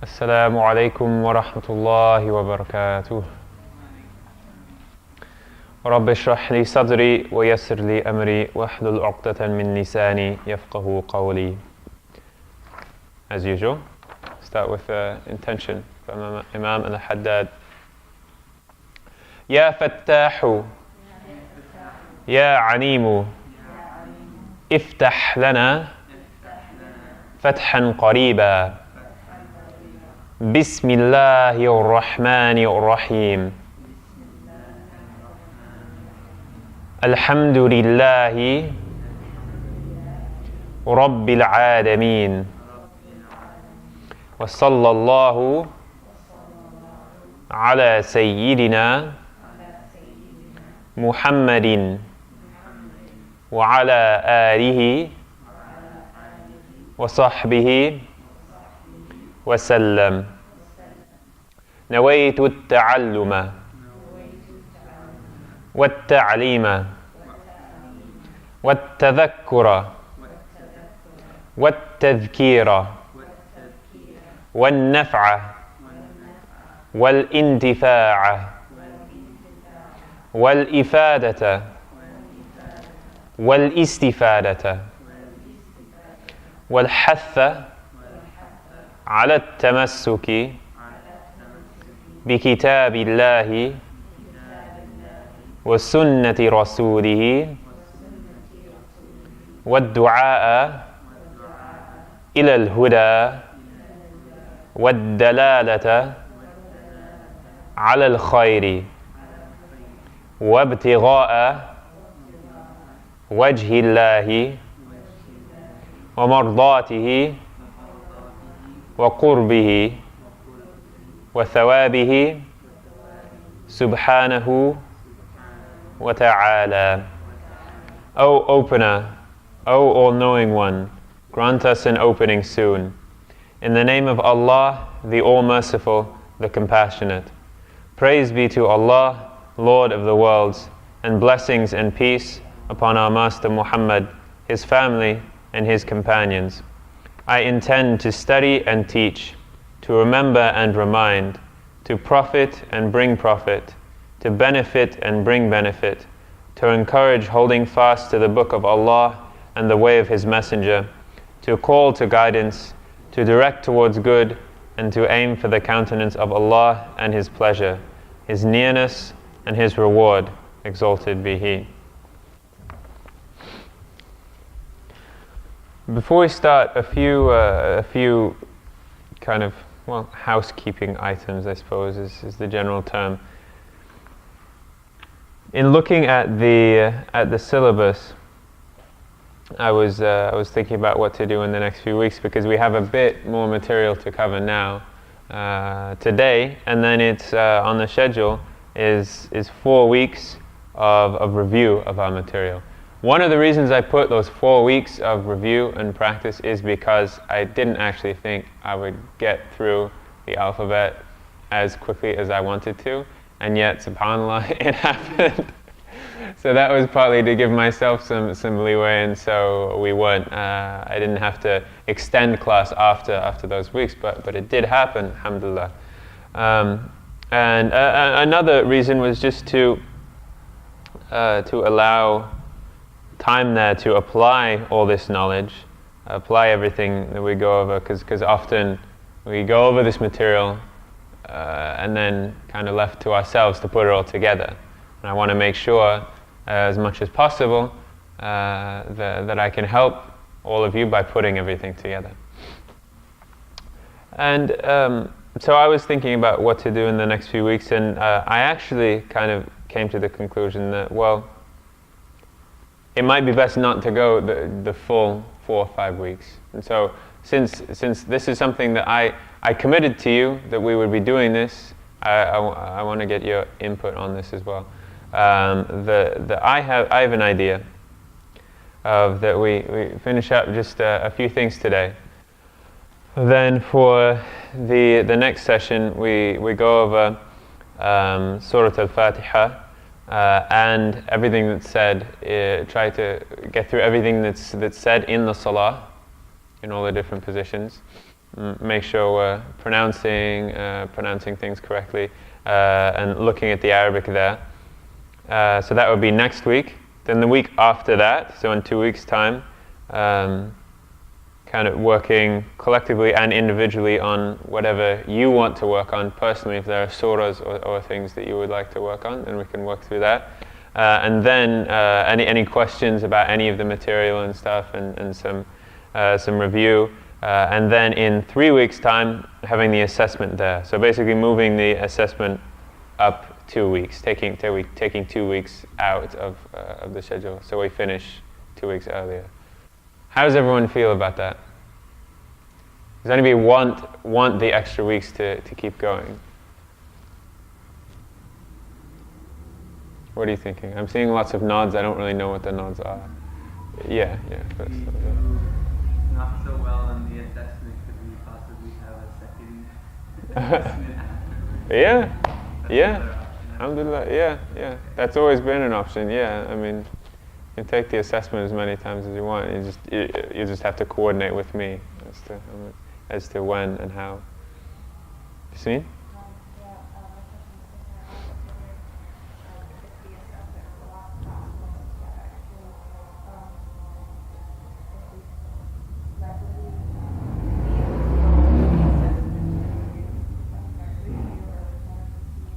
السلام عليكم ورحمة الله وبركاته. رب اشرح لي صدري ويسر لي أمري واحلل عقدة من لساني يفقه قولي. As usual, start with intention from Imam al-Haddad. يا فتاح يا عليم افتح لنا فتحا قريبا بسم الله الرحمن الرحيم الحمد لله رب العالمين وصلى الله على سيدنا محمد وعلى آله وصحبه وسلم. نويت التعلم والتعليم والتذكر والتذكير والنفع والانتفاع والإفادة والاستفادة والحث على التمسك بكتاب الله وسنة رسوله والدعاء إلى الهدى والدلالة على الخير وابتغاء وجه الله ومرضاته وقربه وثوابه سبحانه وتعالى. O Opener, O All-Knowing One, grant us an opening soon. In the name of Allah, the All-Merciful, the Compassionate. Praise be to Allah, Lord of the worlds, and blessings and peace upon our Master Muhammad, his family, and his companions. I intend to study and teach, to remember and remind, to profit and bring profit, to benefit and bring benefit, to encourage holding fast to the Book of Allah and the way of His Messenger, to call to guidance, to direct towards good, and to aim for the countenance of Allah and His pleasure, His nearness and His reward, exalted be He. Before we start, a few kind of, housekeeping items, I suppose, is the general term. In looking at the syllabus, I was thinking about what to do in the next few weeks, because we have a bit more material to cover now today, and then it's on the schedule is 4 weeks of review of our material. One of the reasons I put those 4 weeks of review and practice is because I didn't actually think I would get through the alphabet as quickly as I wanted to, and yet, subhanAllah, it happened. So that was partly to give myself some leeway, and so we weren't. I didn't have to extend class after those weeks, but it did happen, alhamdulillah. And another reason was just to allow time there to apply all this knowledge, apply everything that we go over, because often we go over this material and then kind of left to ourselves to put it all together. And I want to make sure, as much as possible, that I can help all of you by putting everything together. And so I was thinking about what to do in the next few weeks, and I actually kind of came to the conclusion that, well, it might be best not to go the full 4 or 5 weeks. And so since this is something that I committed to you, that we would be doing this, I want to get your input on this as well. I have an idea of that we finish up just a few things today. Then for the next session, we go over Surah Al-Fatiha, and everything that's said. Try to get through everything that's said in the Salah, in all the different positions. make sure we're pronouncing things correctly, and looking at the Arabic there. So that would be next week. Then the week after that, so in 2 weeks' time, kind of working collectively and individually on whatever you want to work on personally. If there are surahs or things that you would like to work on, then we can work through that. And then any questions about any of the material and stuff, and some review. And then in 3 weeks' time, having the assessment there. So basically moving the assessment up 2 weeks, taking 2 weeks out of the schedule, so we finish 2 weeks earlier. How does everyone feel about that? Does anybody want the extra weeks to keep going? What are you thinking? I'm seeing lots of nods. I don't really know what the nods are. Yeah. First. Not so well on the assessment. Could we possibly have a second assessment after? Yeah. Alhamdulillah. Yeah. That's always been an option. Yeah. I mean, you can take the assessment as many times as you want. You just have to coordinate with me as to when and how. Yasmin?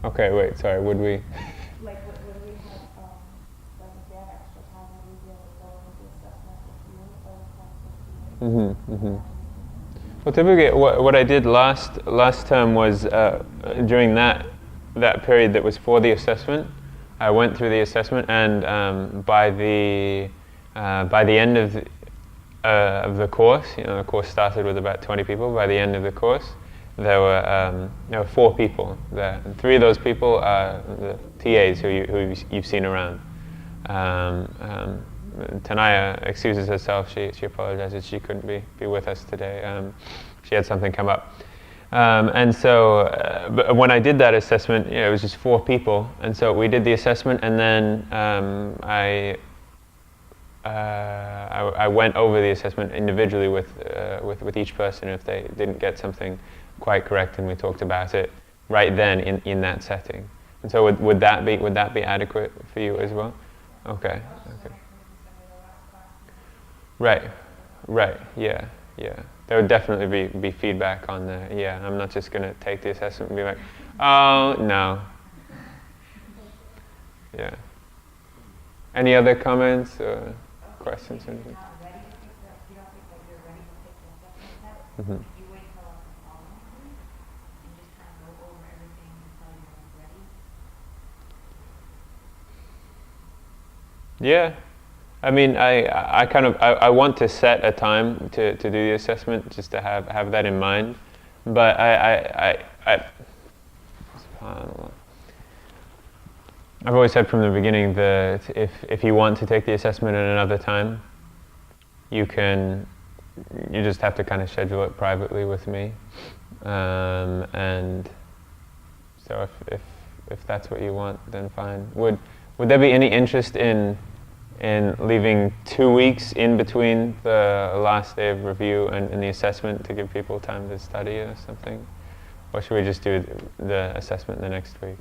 Okay, wait, sorry, would we? Would we have, if we have extra time, would we be able to go into the assessment with you, or Well, typically, what I did last term was during that period that was for the assessment, I went through the assessment, and by the end of the course, the course started with about 20 people. By the end of the course, there were 4 people there, and 3 of those people are the TAs who you've seen around. Tanaya excuses herself. She apologizes. She couldn't be with us today. She had something come up, and so. But when I did that assessment, it was just 4 people, and so we did the assessment, and then I went over the assessment individually with each person if they didn't get something quite correct, and we talked about it right then in that setting. And so would that be adequate for you as well? Okay. Right. Yeah. There would definitely be feedback on that. Yeah, I'm not just going to take the assessment and be like, oh no. Yeah. Any other comments or questions or anything? Mm-hmm. Yeah, I mean, I want to set a time to do the assessment, just to have that in mind. But I've always said from the beginning that if you want to take the assessment at another time, you just have to kind of schedule it privately with me, and so if that's what you want, then fine. Would there be any interest in leaving 2 weeks in between the last day of review and the assessment to give people time to study or something? Or should we just do the assessment the next week?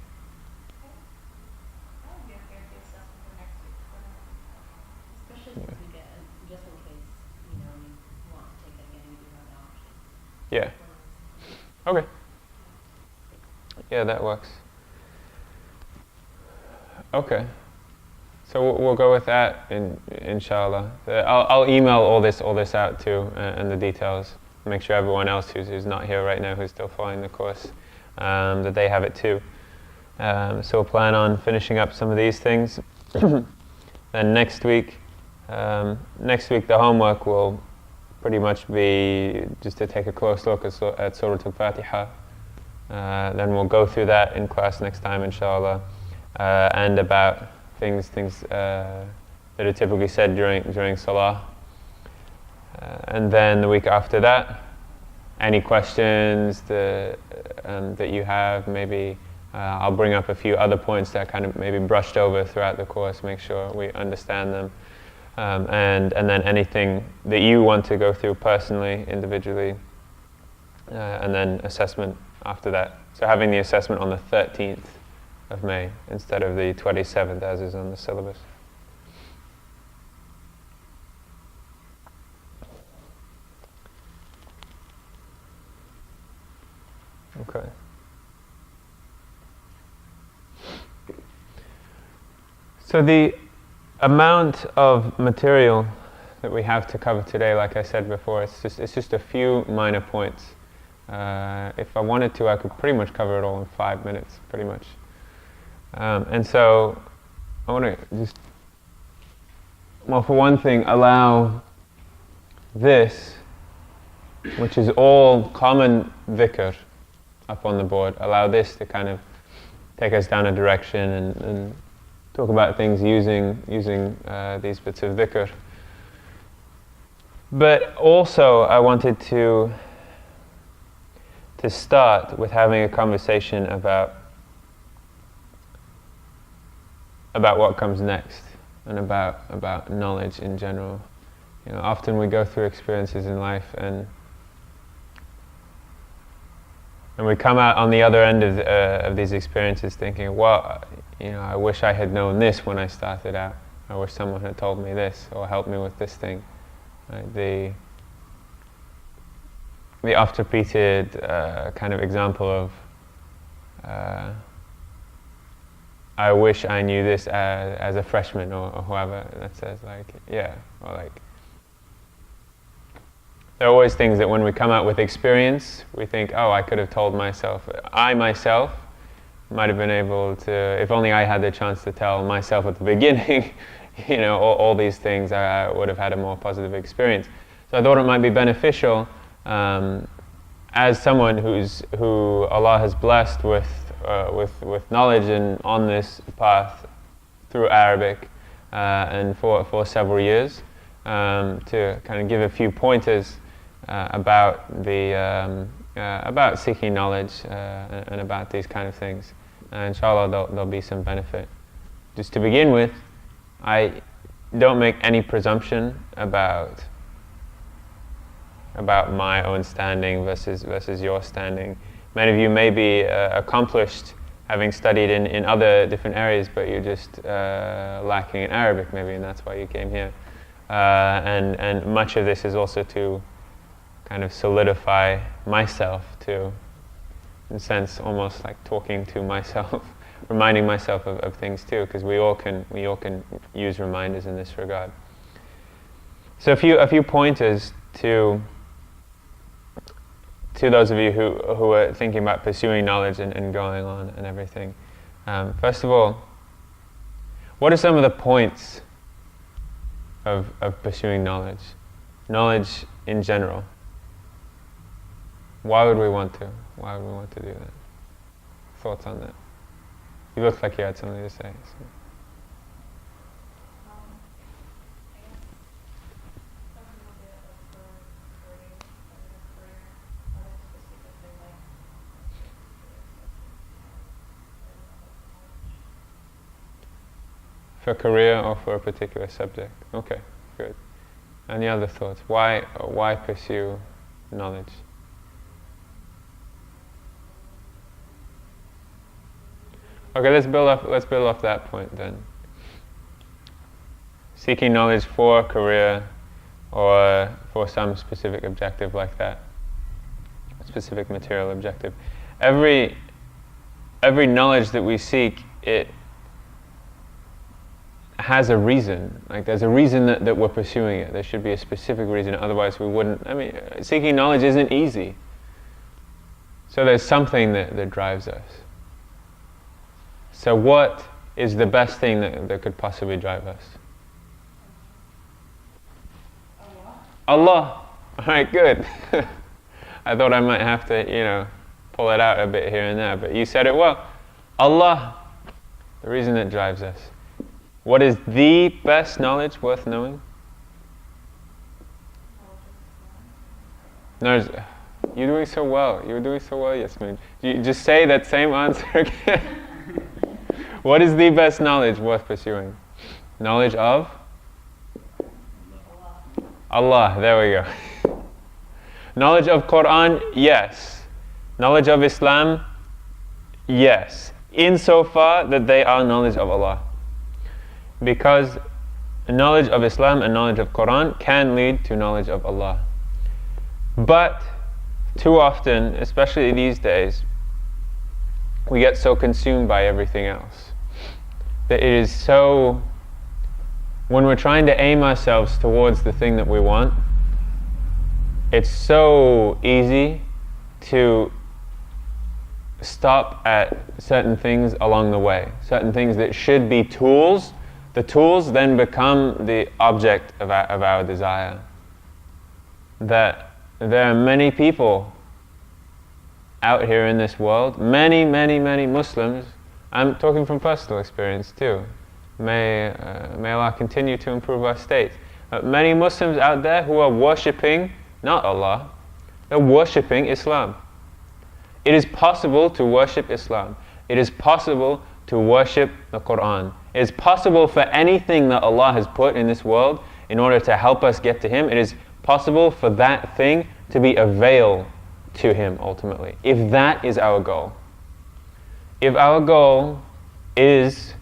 I would be okay with the assessment for next week, especially since we get, just in case, you want to take it again, you do have the option. Yeah. Okay. Yeah, that works. Okay. So we'll go with that, inshallah. I'll email all this out too, and the details. Make sure everyone else who's not here right now, who's still following the course, that they have it too. So we'll plan on finishing up some of these things. Then next week the homework will pretty much be just to take a close look at Surah Al-Fatiha. Then we'll go through that in class next time, inshallah, and about things that are typically said during Salah. And then the week after that, any questions that you have, maybe I'll bring up a few other points that kind of maybe brushed over throughout the course, make sure we understand them. And then anything that you want to go through personally, individually, and then assessment after that. So having the assessment on the 13th of May instead of the 27th as is on the syllabus. Okay. So the amount of material that we have to cover today, like I said before, it's just a few minor points. If I wanted to, I could pretty much cover it all in 5 minutes, pretty much. And so I want to just, well, for one thing, allow this, which is all common dhikr up on the board, allow this to kind of take us down a direction and talk about things using these bits of dhikr. But also I wanted to start with having a conversation about what comes next and about knowledge in general. You know, often we go through experiences in life and we come out on the other end of these experiences thinking, well, you know, I wish I had known this when I started out. I wish someone had told me this or helped me with this thing. Right? The oft repeated kind of example of I wish I knew this as a freshman or whoever that says like, yeah, or like, there are always things that when we come out with experience, we think, oh, I could have told myself. I myself might have been able to, if only I had the chance to tell myself at the beginning, you know, all these things, I would have had a more positive experience. So I thought it might be beneficial as someone who Allah has blessed with knowledge and on this path through Arabic and for several years, to kind of give a few pointers about seeking knowledge and about these kind of things. Inshallah, there'll be some benefit. Just to begin with, I don't make any presumption about my own standing versus your standing. Many of you may be accomplished, having studied in other different areas, but you're just lacking in Arabic maybe, and that's why you came here. And much of this is also to kind of solidify myself, to, in a sense, almost like talking to myself, reminding myself of things too, because we all can use reminders in this regard. So a few pointers to those of you who are thinking about pursuing knowledge and going on and everything. First of all, what are some of the points of pursuing knowledge? Knowledge in general. Why would we want to? Why would we want to do that? Thoughts on that? You look like you had something to say. So. For career or for a particular subject? Okay, good. Any other thoughts? Why pursue knowledge? Okay, let's build off that point then. Seeking knowledge for career or for some specific objective like that, a specific material objective. Every knowledge that we seek, it has a reason. Like there's a reason that we're pursuing it. There should be a specific reason, otherwise we wouldn't. I mean, seeking knowledge isn't easy. So there's something that drives us. So what is the best thing that could possibly drive us? Allah. All right, good. I thought I might have to, pull it out a bit here and there, but you said it well. Allah, the reason that drives us. What is the best knowledge worth knowing? No, you're doing so well. You're doing so well, Yasmin. You just say that same answer again. What is the best knowledge worth pursuing? Knowledge of? Allah, there we go. Knowledge of Quran, yes. Knowledge of Islam, yes. Insofar that they are knowledge of Allah. Because knowledge of Islam and knowledge of Quran can lead to knowledge of Allah. But too often, especially these days, we get so consumed by everything else that it is so, when we're trying to aim ourselves towards the thing that we want, it's so easy to stop at certain things along the way, certain things that should be tools. The tools then become the object of our desire. That there are many people out here in this world, many Muslims. I'm talking from personal experience too. May Allah continue to improve our state. Many Muslims out there who are worshipping not Allah, they're worshipping Islam. It is possible to worship Islam. It is possible to worship the Quran. It is possible for anything that Allah has put in this world in order to help us get to Him. It is possible for that thing to be a veil to Him ultimately, if that is our goal. If our goal is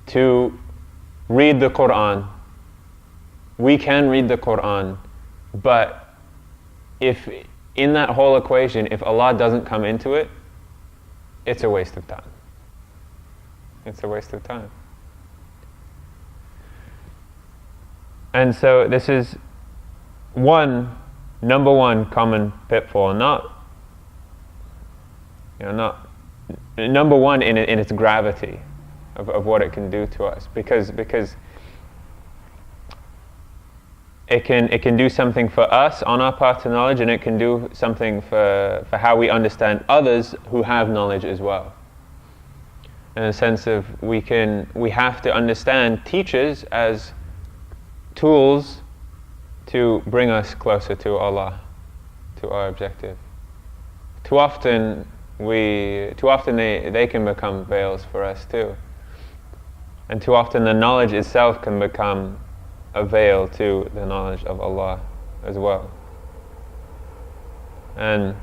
to read the Quran, we can read the Quran, but if in that whole equation, if Allah doesn't come into it, it's a waste of time. It's a waste of time. And so this is number one common pitfall, not number one in its gravity of what it can do to us, because it can do something for us on our path to knowledge, and it can do something for how we understand others who have knowledge as well. In a sense of we have to understand teachers as tools to bring us closer to Allah, to our objective. Too often they can become veils for us too. And too often the knowledge itself can become a veil to the knowledge of Allah as well. And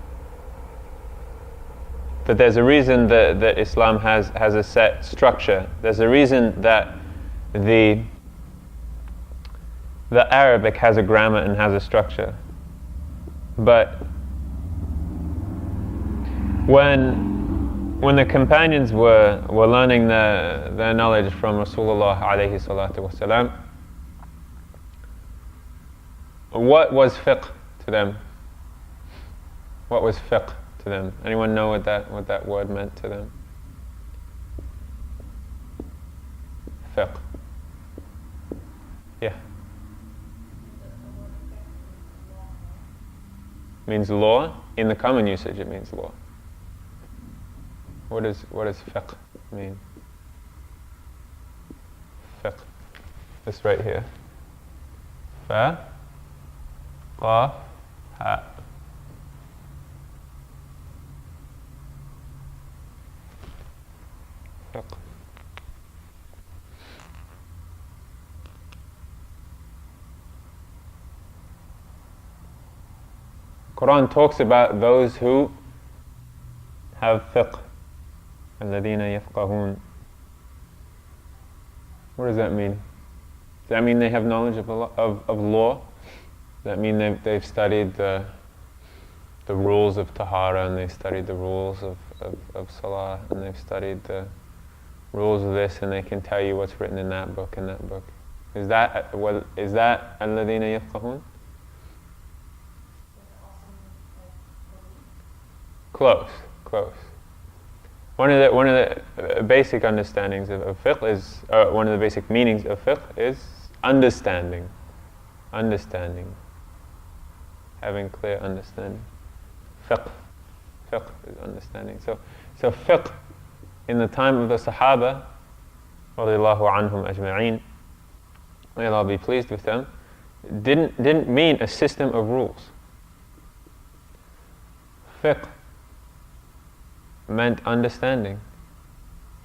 that there's a reason that Islam has a set structure. There's a reason that the Arabic has a grammar and has a structure. But when the companions were learning their knowledge from Rasulullah alayhi salatu wasalam, what was fiqh to them? What was fiqh to them? Anyone know what that word meant to them? Fiqh. Yeah. Means law. In the common usage, it means law. What does fiqh mean? Fiqh. This right here. Fa. Qaf. Ha. Fiqh. Quran talks about those who have fiqh. الَّذِينَ يَفْقَهُونَ. What does that mean? Does that mean they have knowledge of law? Does that mean they've studied the rules of tahara, and they've studied the rules of salah, and they've studied the rules of this, and they can tell you what's written in that book and that book? Is that الَّذِينَ يَفْقَهُونَ? Close. One of the basic understandings of fiqh is, one of the basic meanings of fiqh is understanding. Having clear understanding. Fiqh is understanding. So fiqh in the time of the Sahaba, radiyallahu anhum ajma'een, may Allah be pleased with them, didn't mean a system of rules. Fiqh meant understanding.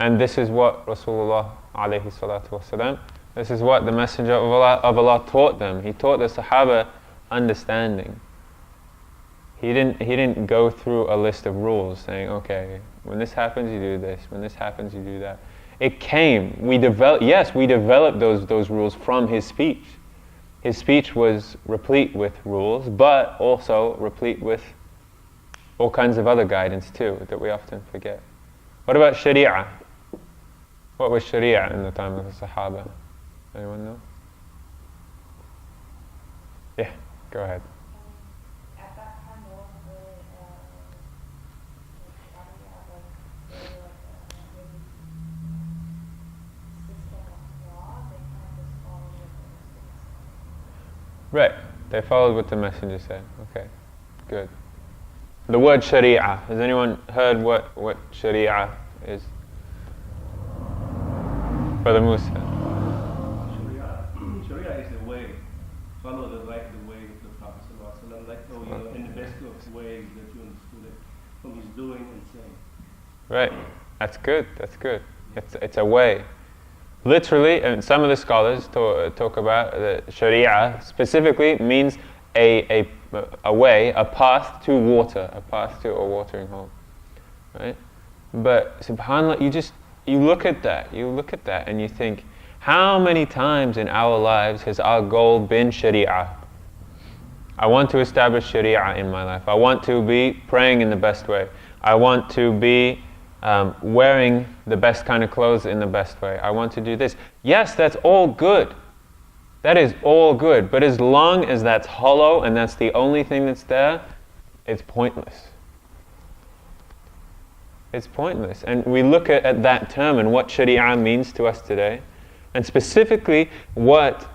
And this is what Rasulullah alayhi salatu wasalam, this is what the Messenger of Allah taught them. He taught the Sahaba understanding. He didn't go through a list of rules saying, okay, when this happens you do this, when this happens you do that. It came. We developed those rules from his speech. His speech was replete with rules, but also replete with all kinds of other guidance too that we often forget. What about Sharia? What was Sharia in the time of the Sahaba? Anyone know? Yeah, go ahead. At that time, there wasn't really Sharia, system of law. They kind of just followed what the Muslims. Right, they followed what the messenger said. Okay, good. The word Sharia, has anyone heard what Sharia is? Brother Musa. Sharia is the way, follow the way of the Prophet ﷺ, like in the best of ways that you understood it from his doing and saying. Right, that's good. It's a way. Literally, and some of the scholars talk about that Sharia specifically means a way, a path to water, a path to a watering hole, right? But subhanAllah, you look at that and you think, how many times in our lives has our goal been Sharia? I want to establish Sharia in my life. I want to be praying in the best way. I want to be wearing the best kind of clothes in the best way. I want to do this. Yes, that's all good. That is all good. But as long as that's hollow and that's the only thing that's there, it's pointless. It's pointless. And we look at that term and what Sharia means to us today, and specifically what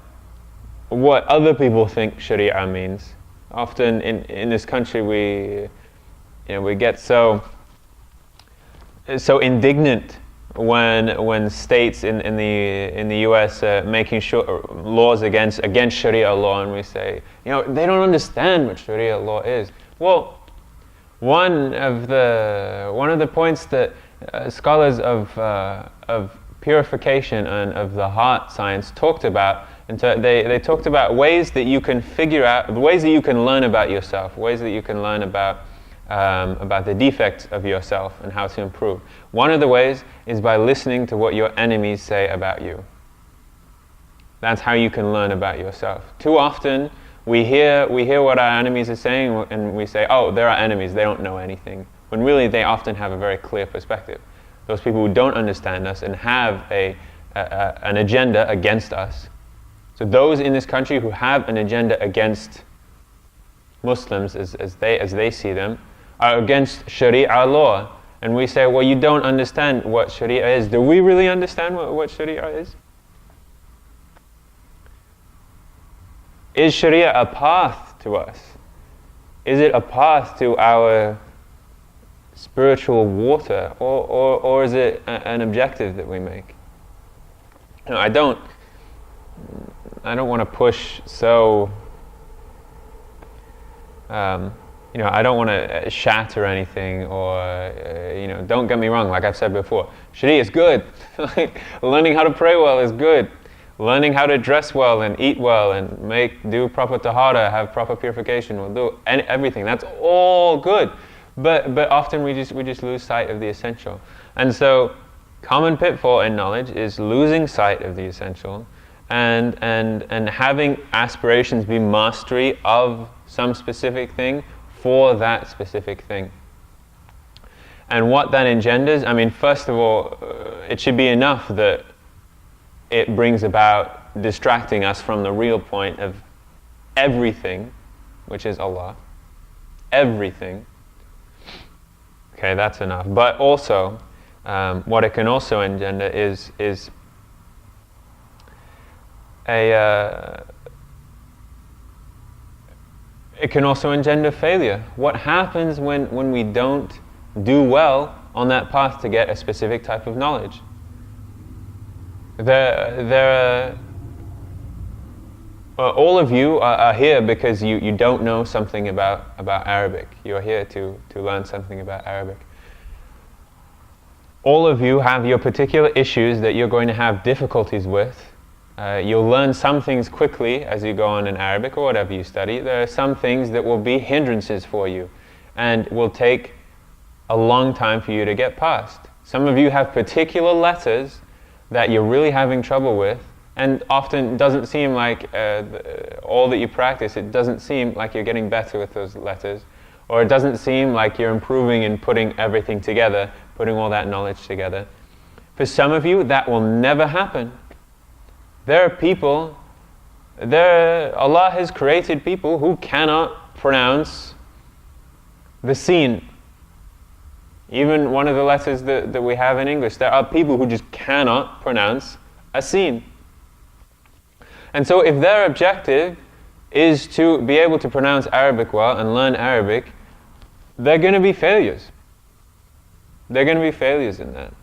other people think Sharia means. Often in this country we get so indignant when states in the US making laws against Sharia law, and we say, they don't understand what Sharia law is. Well, one of the points that scholars of purification and of the heart science talked about, and so they talked about ways that you can figure out, ways that you can learn about yourself, ways that you can learn about the defects of yourself and how to improve. One of the ways is by listening to what your enemies say about you. That's how you can learn about yourself. Too often we hear what our enemies are saying and we say, oh, they're our enemies, they don't know anything. When really they often have a very clear perspective. Those people who don't understand us and have an agenda against us. So those in this country who have an agenda against Muslims as they see them, are against Sharia law. And we say, well, you don't understand what Sharia is. Do we really understand what Sharia is? Is Sharia a path to us? Is it a path to our spiritual water? Or is it an objective that we make? I don't want to push so... I don't want to shatter anything or, don't get me wrong, like I've said before, Sharia is good. Learning how to pray well is good. Learning how to dress well and eat well and do proper tahara, have proper purification, wudu, and everything. That's all good. But often we just lose sight of the essential. And so common pitfall in knowledge is losing sight of the essential and having aspirations be mastery of some specific thing for that specific thing. And what that engenders, first of all, it should be enough that it brings about distracting us from the real point of everything, which is Allah. Everything. Okay, that's enough. But also, what it can also engender is it can also engender failure. What happens when we don't do well on that path to get a specific type of knowledge? All of you are here because you don't know something about Arabic. You are here to learn something about Arabic. All of you have your particular issues that you're going to have difficulties with, You'll learn some things quickly as you go on in Arabic or whatever you study. There are some things that will be hindrances for you and will take a long time for you to get past. Some of you have particular letters that you're really having trouble with, and often doesn't seem like all that you practice, it doesn't seem like you're getting better with those letters, or it doesn't seem like you're improving in putting everything together, putting all that knowledge together. For some of you, that will never happen. There are people, Allah has created people who cannot pronounce the sin. Even one of the letters that we have in English, there are people who just cannot pronounce a sin. And so if their objective is to be able to pronounce Arabic well and learn Arabic, they're going to be failures. They're going to be failures in that.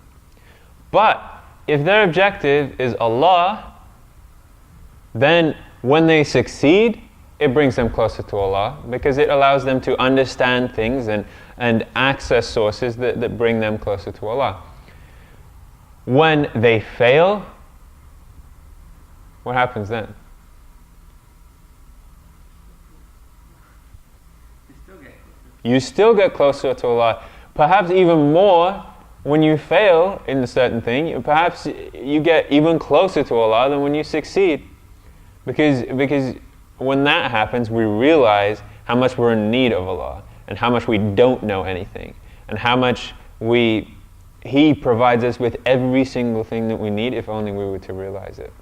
But if their objective is Allah, then when they succeed, it brings them closer to Allah, because it allows them to understand things and access sources that bring them closer to Allah. When they fail, what happens then? You still get closer to Allah. Perhaps even more when you fail in a certain thing. Perhaps you get even closer to Allah than when you succeed. Because when that happens, we realize how much we're in need of Allah, and how much we don't know anything, and how much He provides us with every single thing that we need, if only we were to realize it.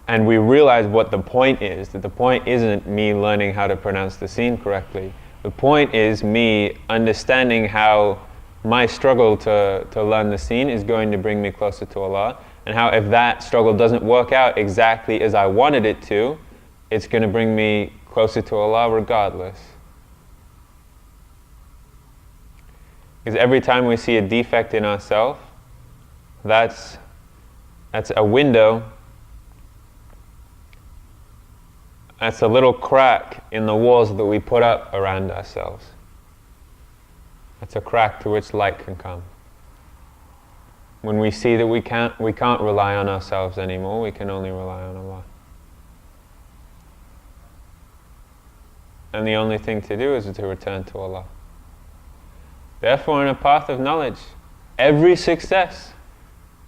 And we realize what the point is, that the point isn't me learning how to pronounce the scene correctly. The point is me understanding how my struggle to learn the scene is going to bring me closer to Allah, and how if that struggle doesn't work out exactly as I wanted it to, it's going to bring me closer to Allah regardless. Because every time we see a defect in ourselves, that's a window, that's a little crack in the walls that we put up around ourselves. That's a crack to which light can come. When we see that we can't rely on ourselves anymore, we can only rely on Allah. And the only thing to do is to return to Allah. Therefore, in a path of knowledge, every success,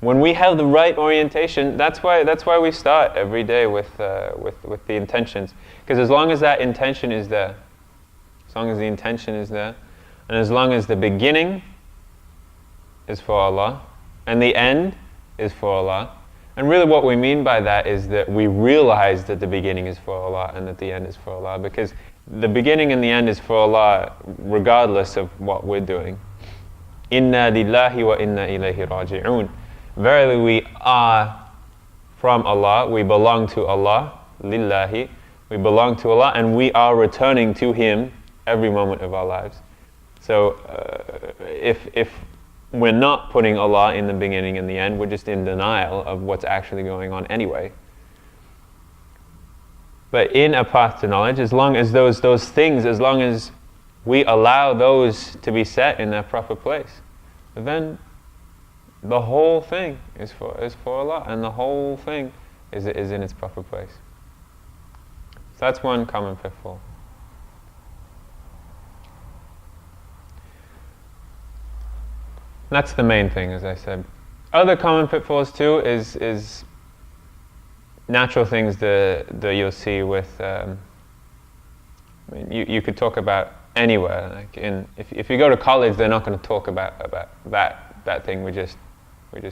when we have the right orientation, that's why we start every day with the intentions. Because as long as that intention is there, as long as the intention is there, and as long as the beginning is for Allah, and the end is for Allah, and really what we mean by that is that we realize that the beginning is for Allah and that the end is for Allah, because the beginning and the end is for Allah regardless of what we're doing. Inna lillahi wa inna ilayhi raji'un. Verily we are from Allah, we belong to Allah, lillahi, we belong to Allah, and we are returning to Him every moment of our lives. So if we're not putting Allah in the beginning and the end, we're just in denial of what's actually going on anyway. But in a path to knowledge, as long as those things, as long as we allow those to be set in their proper place, then the whole thing is for Allah, and the whole thing is in its proper place. So that's one common pitfall. That's the main thing, as I said. Other common pitfalls too is natural things that you'll see with. I mean, you could talk about anywhere. Like if you go to college, they're not going to talk about that thing we just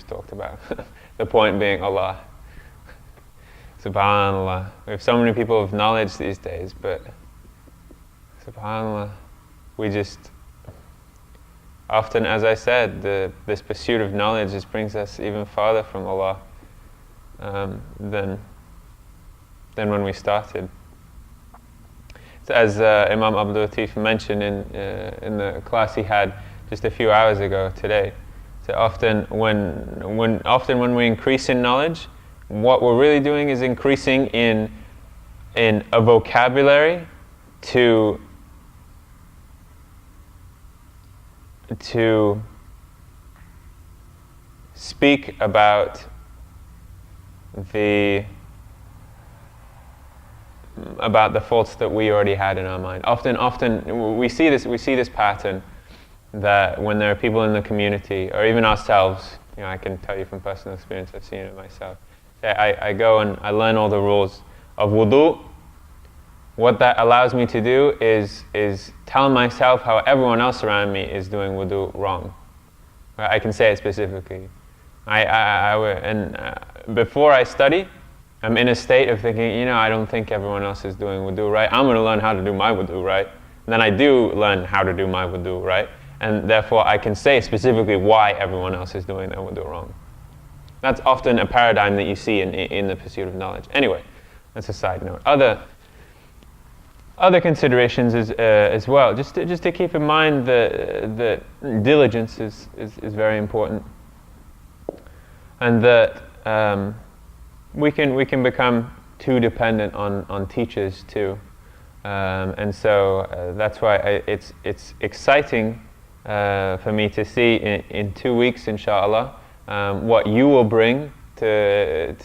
talked about. The point being Allah. Subhanallah. We have so many people of knowledge these days, but Subhanallah, we just. Often, as I said, this pursuit of knowledge just brings us even farther from Allah than when we started. So as Imam Abdul Latif mentioned in the class he had just a few hours ago today, so often when we increase in knowledge, what we're really doing is increasing in a vocabulary to speak about the faults that we already had in our mind. Often we see this pattern that when there are people in the community, or even ourselves, I can tell you from personal experience, I've seen it myself. I go and I learn all the rules of wudu. What that allows me to do is tell myself how everyone else around me is doing wudu wrong. Right? I can say it specifically. Before I study, I'm in a state of thinking, I don't think everyone else is doing wudu right. I'm going to learn how to do my wudu right. And then I do learn how to do my wudu right. And therefore I can say specifically why everyone else is doing their wudu wrong. That's often a paradigm that you see in the pursuit of knowledge. Anyway, that's a side note. Other considerations as well, just to keep in mind that diligence is very important, and that we can become too dependent on teachers too, and so that's why it's exciting for me to see in 2 weeks, inshallah, what you will bring to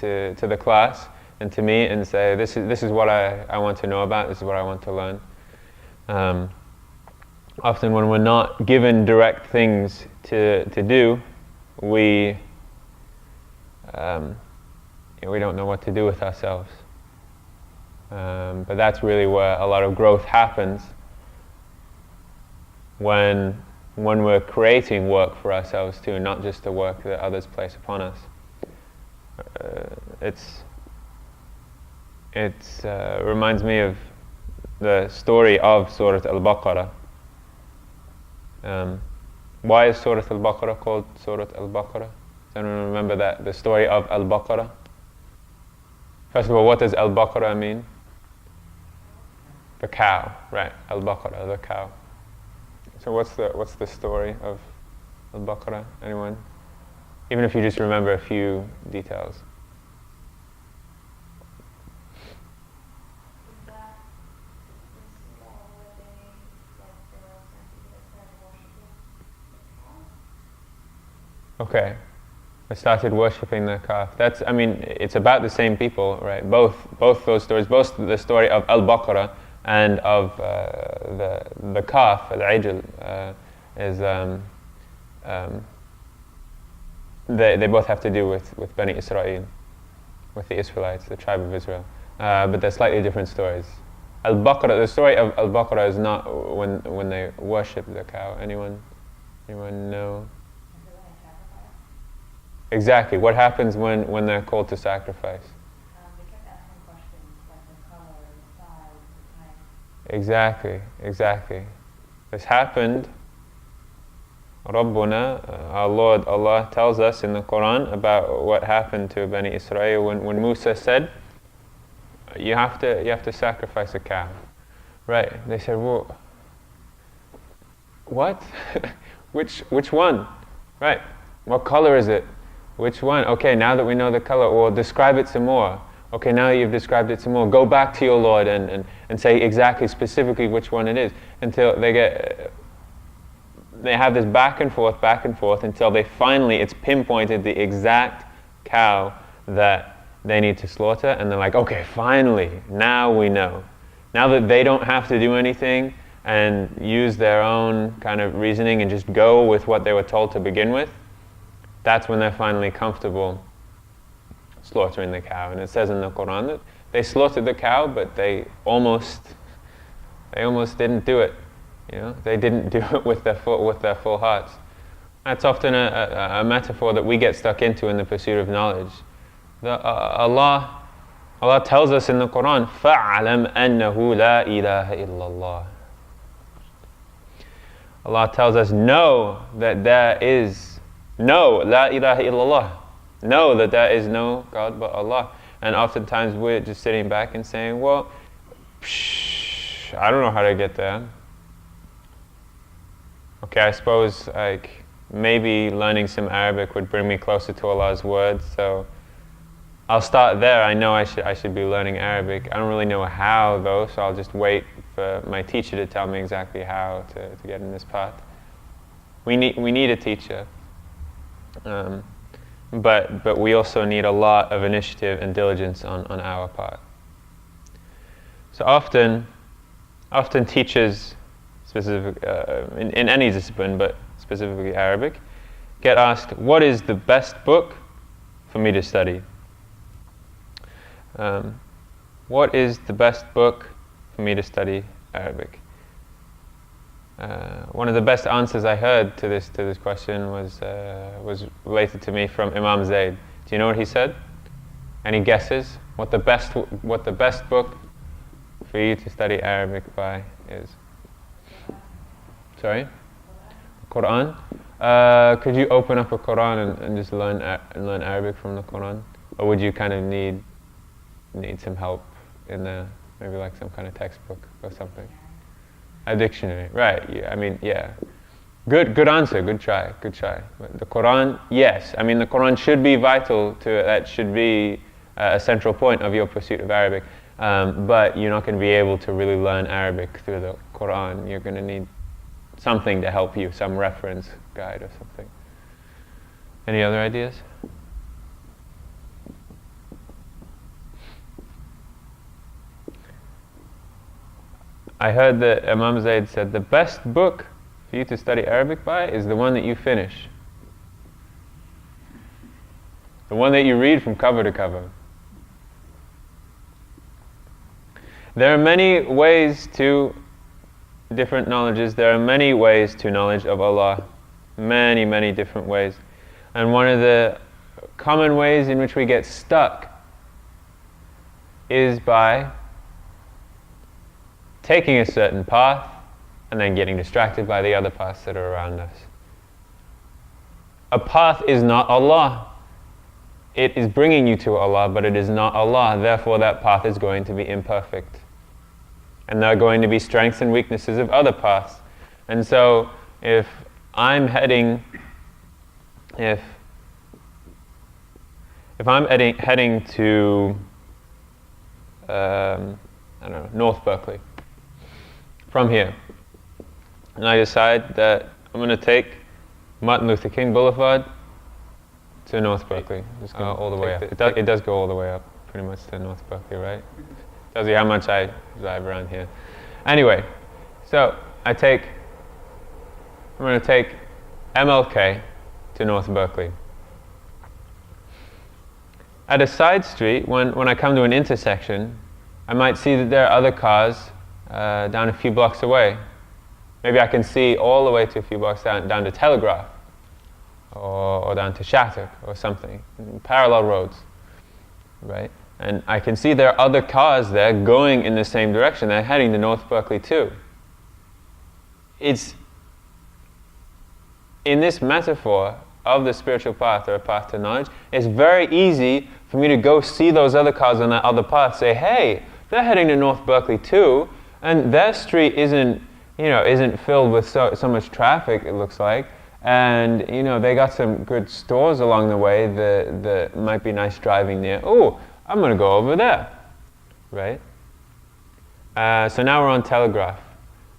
the class and to me, and say, this is what I want to know about, this is what I want to learn. Often when we're not given direct things to do, we don't know what to do with ourselves. But that's really where a lot of growth happens, when we're creating work for ourselves too, not just the work that others place upon us. It reminds me of the story of Surah Al-Baqarah. Why is Surah Al-Baqarah called Surah Al-Baqarah? Does anyone remember the story of Al-Baqarah? First of all, what does Al-Baqarah mean? The cow, right? Al-Baqarah, the cow. So what's the story of Al-Baqarah? Anyone? Even if you just remember a few details. Okay, I started worshipping the calf. It's about the same people, right? Both those stories, both the story of Al-Baqarah and of the calf, Al-Ajl, they both have to do with Bani Israel, with the Israelites, the tribe of Israel. But they're slightly different stories. Al-Baqarah, the story of Al-Baqarah is not when they worship the cow. Anyone know? Exactly. What happens when they're called to sacrifice? They kept asking questions like the color, the size, the height. Exactly. This happened. Rabbuna, our Lord Allah, tells us in the Quran about what happened to Bani Israel when Musa said, "You have to sacrifice a cow." Right? They said, "Well, what? Which one? Right? What color is it? Which one? Okay, now that we know the color, well, describe it some more. Okay, now that you've described it some more, go back to your Lord and say exactly, specifically which one it is," until they have this back and forth until they finally, it's pinpointed the exact cow that they need to slaughter, and they're like, okay, finally, now we know. Now that they don't have to do anything and use their own kind of reasoning and just go with what they were told to begin with, that's when they're finally comfortable slaughtering the cow. And it says in the Quran that they slaughtered the cow, but they almost didn't do it. They didn't do it with their full hearts. That's often a metaphor that we get stuck into in the pursuit of knowledge. Allah tells us in the Quran, فَاعْلَمْ أَنَّهُ لَا إِلَهَ إِلَّا اللَّهِ. Allah tells us, know that there is no, la ilaha illallah. Know that there is no God but Allah. And oftentimes we're just sitting back and saying, well, I don't know how to get there. Okay, I suppose maybe learning some Arabic would bring me closer to Allah's words, so I'll start there. I know I should be learning Arabic. I don't really know how though, so I'll just wait for my teacher to tell me exactly how to get in this path. We need a teacher. but we also need a lot of initiative and diligence on our part. So often teachers, in any discipline, but specifically Arabic, get asked, what is the best book for me to study? What is the best book for me to study Arabic? One of the best answers I heard to this question was related to me from Imam Zayd. Do you know what he said? Any guesses what the best book for you to study Arabic by is? Sorry? Quran? Could you open up a Quran and just learn Arabic from the Quran? Or would you kind of need some help in there? Maybe like some kind of textbook or something? A dictionary, right? Yeah, I mean, yeah. Good answer. Good try. But the Quran, yes. I mean, the Quran should be vital to it. That should be a central point of your pursuit of Arabic. But you're not going to be able to really learn Arabic through the Quran. You're going to need something to help you, some reference guide or something. Any other ideas? I heard that Imam Zayd said the best book for you to study Arabic by is the one that you finish. The one that you read from cover to cover. There are many ways to different knowledges. There are many ways to knowledge of Allah. Many, many different ways. And one of the common ways in which we get stuck is by taking a certain path and then getting distracted by the other paths that are around us. A path is not Allah. It is bringing you to Allah, but it is not Allah. Therefore, that path is going to be imperfect. And there are going to be strengths and weaknesses of other paths. And so, if I'm heading to, North Berkeley, from here, and I decide that I'm going to take Martin Luther King Boulevard to North Berkeley. Just go all the way up. It does go all the way up, pretty much to North Berkeley, right? Tells you how much I drive around here. Anyway, so I'm going to take MLK to North Berkeley. At a side street, when I come to an intersection, I might see that there are other cars down a few blocks away. Maybe I can see all the way to a few blocks down to Telegraph, or down to Shattuck or something, parallel roads, right? And I can see there are other cars there going in the same direction. They're heading to North Berkeley too. It's in this metaphor of the spiritual path or a path to knowledge, it's very easy for me to go see those other cars on that other path, say, hey, they're heading to North Berkeley too, and their street isn't filled with so much traffic, it looks like, and they got some good stores along the way that might be nice driving near. Oh, I'm going to go over there, right? So now we're on Telegraph.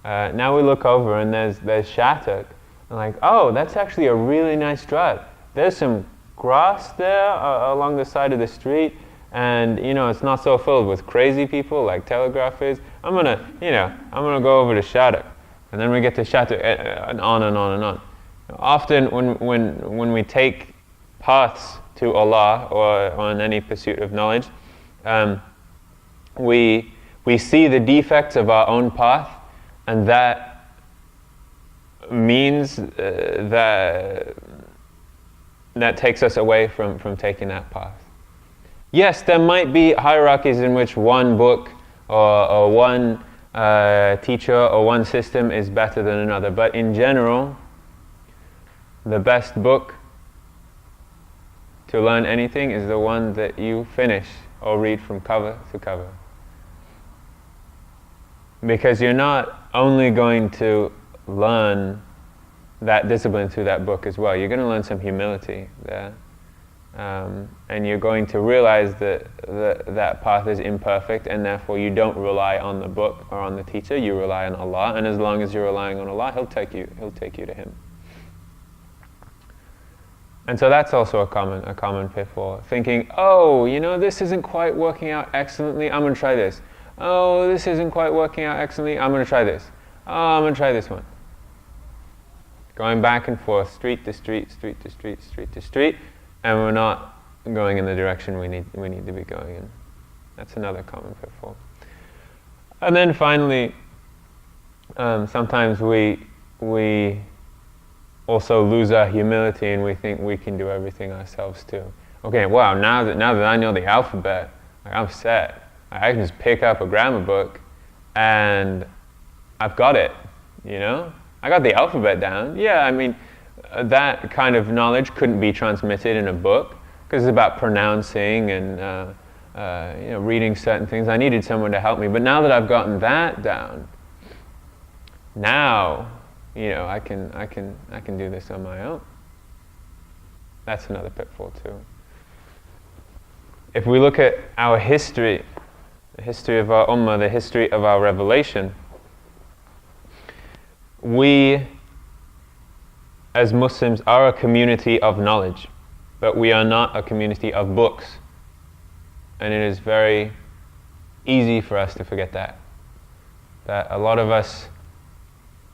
Now we look over and there's Shattuck. I'm like, oh, that's actually a really nice drive. There's some grass there along the side of the street, and it's not so filled with crazy people like Telegraph is. I'm gonna go over to Shattuck, and then we get to Shattuck, and on and on and on. Often when we take paths to Allah or on any pursuit of knowledge, we see the defects of our own path, and that means that takes us away from taking that path. Yes, there might be hierarchies in which one book or one teacher or one system is better than another, but in general, the best book to learn anything is the one that you finish or read from cover to cover. Because you're not only going to learn that discipline through that book as well. You're going to learn some humility there. And you're going to realize that that path is imperfect, and therefore you don't rely on the book or on the teacher, you rely on Allah, and as long as you're relying on Allah, He'll take you to Him. And so that's also a common pitfall. Thinking, oh, this isn't quite working out excellently, I'm going to try this. Oh, this isn't quite working out excellently, I'm going to try this. Oh, I'm going to try this one. Going back and forth, street to street, street to street, street to street, and we're not going in the direction we need to be going in. That's another common pitfall. And then finally, sometimes we also lose our humility and we think we can do everything ourselves too. Okay, wow, now that I know the alphabet, I'm set. I can just pick up a grammar book and I've got it, I got the alphabet down. Yeah, I mean, that kind of knowledge couldn't be transmitted in a book because it's about pronouncing and reading certain things. I needed someone to help me. But now that I've gotten that down, now I can do this on my own. That's another pitfall too. If we look at our history, the history of our ummah, the history of our revelation, we as Muslims are a community of knowledge, but we are not a community of books. And it is very easy for us to forget that a lot of us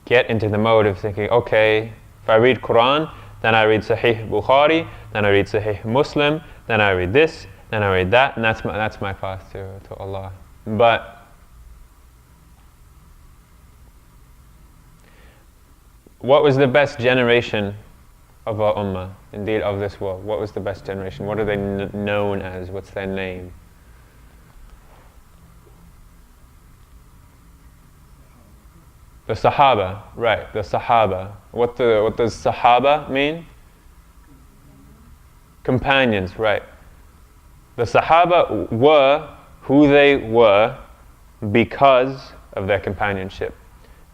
get into the mode of thinking, okay, if I read Quran, then I read Sahih Bukhari, then I read Sahih Muslim, then I read this, then I read that, and that's my path to Allah. But what was the best generation of our ummah, indeed of this world? What was the best generation? What are they known as? What's their name? The Sahaba, right, the Sahaba. What does Sahaba mean? Companions, right. The Sahaba were who they were because of their companionship,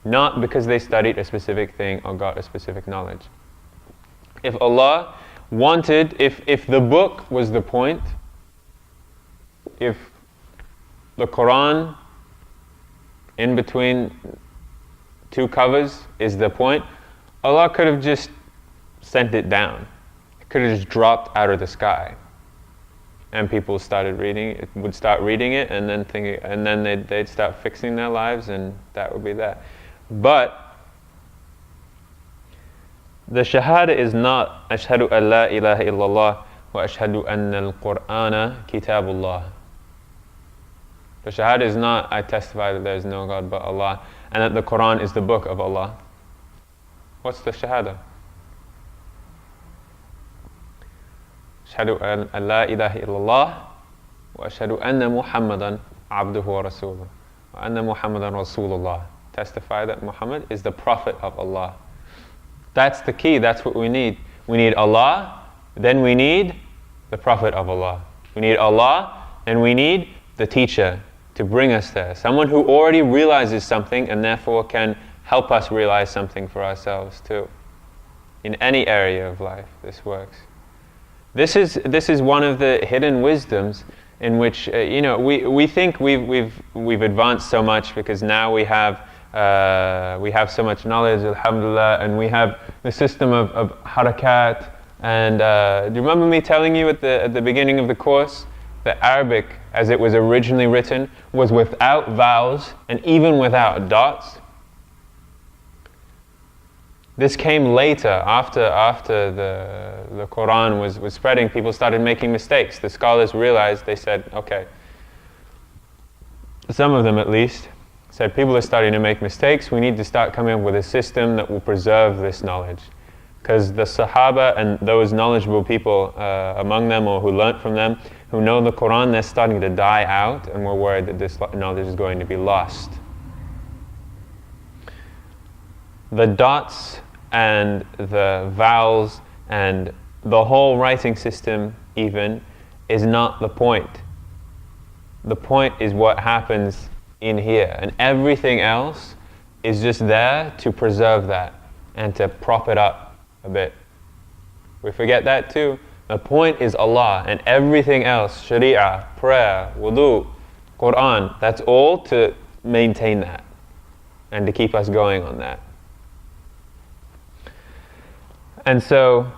not because they studied a specific thing or got a specific knowledge. If Allah wanted, if the book was the point, if the Quran in between two covers is the point, Allah could have just sent it down. It could have just dropped out of the sky. And people started reading it, would start reading it, and then thinking, and then they'd start fixing their lives, and that would be that. But the shahada is not ashhadu an la ilaha illallah wa ashhadu anna al-Qur'ana kitabullah. The shahada is not I testify that there is no God but Allah and that the Quran is the book of Allah. What's the shahada? Ashhadu an la ilaha illallah wa ashhadu anna Muhammadan abduhu wa rasuluh wa anna Muhammadan rasulullah. Testify that Muhammad is the prophet of Allah. That's the key. That's what we need. We need Allah, then we need the prophet of Allah. We need Allah, and we need the teacher to bring us there. Someone who already realizes something and therefore can help us realize something for ourselves too. In any area of life, this works. This is one of the hidden wisdoms in which we think we've advanced so much because now we have so much knowledge, alhamdulillah, and we have the system of harakat. And do you remember me telling you at the beginning of the course that Arabic, as it was originally written, was without vowels and even without dots? This came later, after the Quran was spreading. People started making mistakes. The scholars realized, they said, okay, some of them at least, said people are starting to make mistakes. We need to start coming up with a system that will preserve this knowledge. Because the Sahaba and those knowledgeable people among them or who learnt from them, who know the Quran, they're starting to die out, and we're worried that this knowledge is going to be lost. The dots and the vowels and the whole writing system even is not the point. The point is what happens in here, and everything else is just there to preserve that and to prop it up a bit. We forget that too. The point is Allah, and everything else, Sharia, prayer, wudu, Quran, that's all to maintain that and to keep us going on that. And so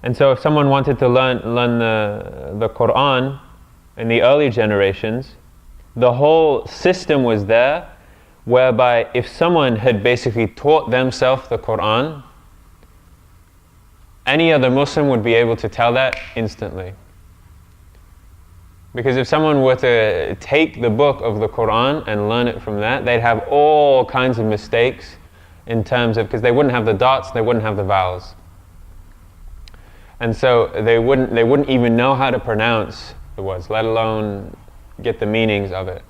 And so if someone wanted to learn the Quran in the early generations, the whole system was there whereby if someone had basically taught themselves the Quran, any other Muslim would be able to tell that instantly. Because if someone were to take the book of the Quran and learn it from that, they'd have all kinds of mistakes in terms of, because they wouldn't have the dots, they wouldn't have the vowels. And so they wouldn't even know how to pronounce the words, let alone get the meanings of it.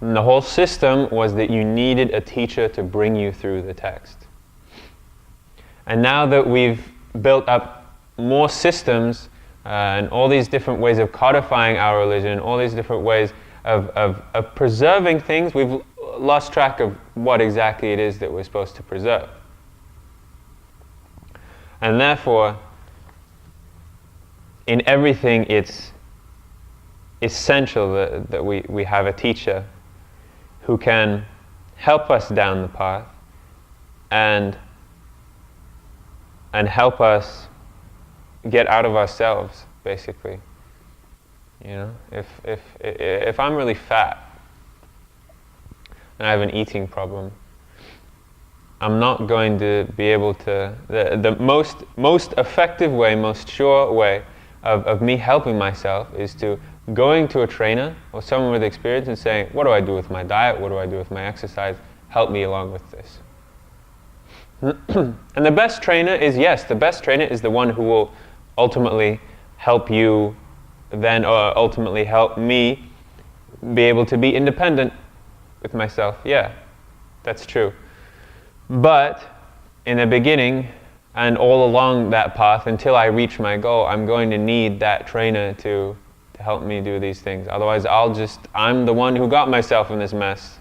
And the whole system was that you needed a teacher to bring you through the text. And now that we've built up more systems and all these different ways of codifying our religion, all these different ways of preserving things, we've lost track of what exactly it is that we're supposed to preserve. And therefore, in everything, it's essential that we have a teacher who can help us down the path and help us get out of ourselves, basically. You know, if I'm really fat and I have an eating problem, I'm not going to be able to, the most effective way, most sure way of me helping myself is to going to a trainer or someone with experience and saying, what do I do with my diet? What do I do with my exercise? Help me along with this. And the best trainer is, yes, the best trainer is the one who will ultimately help you then, or ultimately help me be able to be independent with myself. Yeah, that's true. But in the beginning and all along that path until I reach my goal, I'm going to need that trainer to help me do these things. Otherwise, I'm the one who got myself in this mess.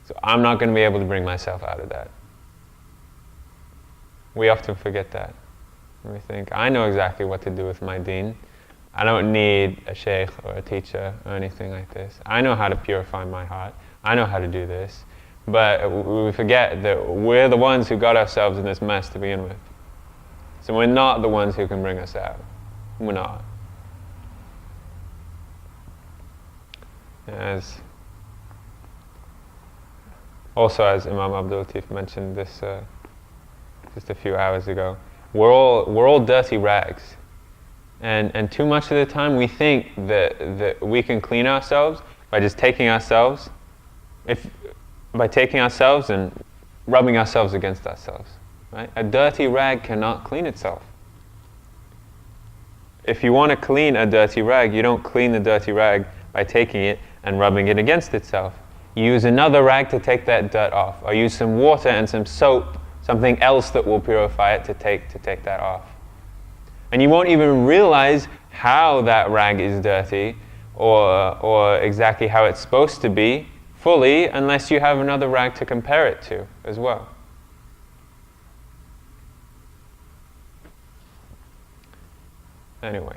So I'm not going to be able to bring myself out of that. We often forget that. We think, I know exactly what to do with my deen. I don't need a sheikh or a teacher or anything like this. I know how to purify my heart. I know how to do this. But we forget that we're the ones who got ourselves in this mess to begin with. So we're not the ones who can bring us out. We're not. As Imam Abdul Latif mentioned this just a few hours ago, we're all dirty rags, and too much of the time we think that we can clean ourselves by just taking ourselves and rubbing ourselves against ourselves. Right? A dirty rag cannot clean itself. If you want to clean a dirty rag, you don't clean the dirty rag by taking it and rubbing it against itself. You use another rag to take that dirt off, or use some water and some soap, something else that will purify it to take that off. And you won't even realize how that rag is dirty or exactly how it's supposed to be fully unless you have another rag to compare it to as well. Anyway,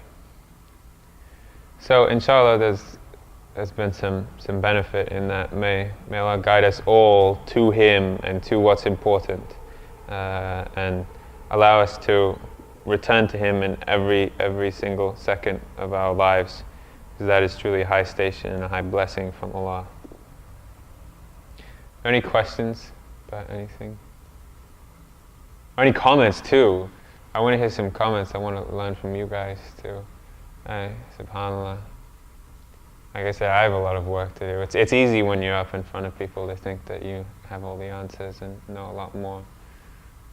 so inshallah there's been some benefit in that. May Allah guide us all to Him and to what's important, and allow us to return to Him in every single second of our lives, because that is truly a high station and a high blessing from Allah. Any questions about anything? Or any comments too? I want to hear some comments. I want to learn from you guys too. SubhanAllah. Like I said, I have a lot of work to do. It's easy when you're up in front of people to think that you have all the answers and know a lot more.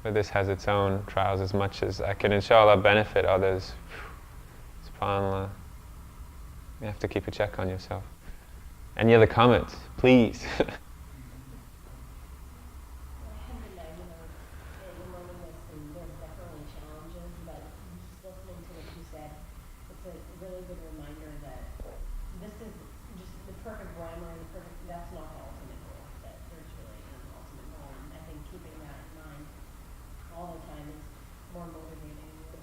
But this has its own trials. As much as I can inshallah benefit others, SubhanAllah, you have to keep a check on yourself. Any other comments? Please. Alhamdulillah, in the moment there's definitely challenges, but just listening to what you said, it's a really good reminder that this is just the perfect grammar and that's not the ultimate goal, that there's really an ultimate goal, and I think keeping that in mind all the time is more motivating and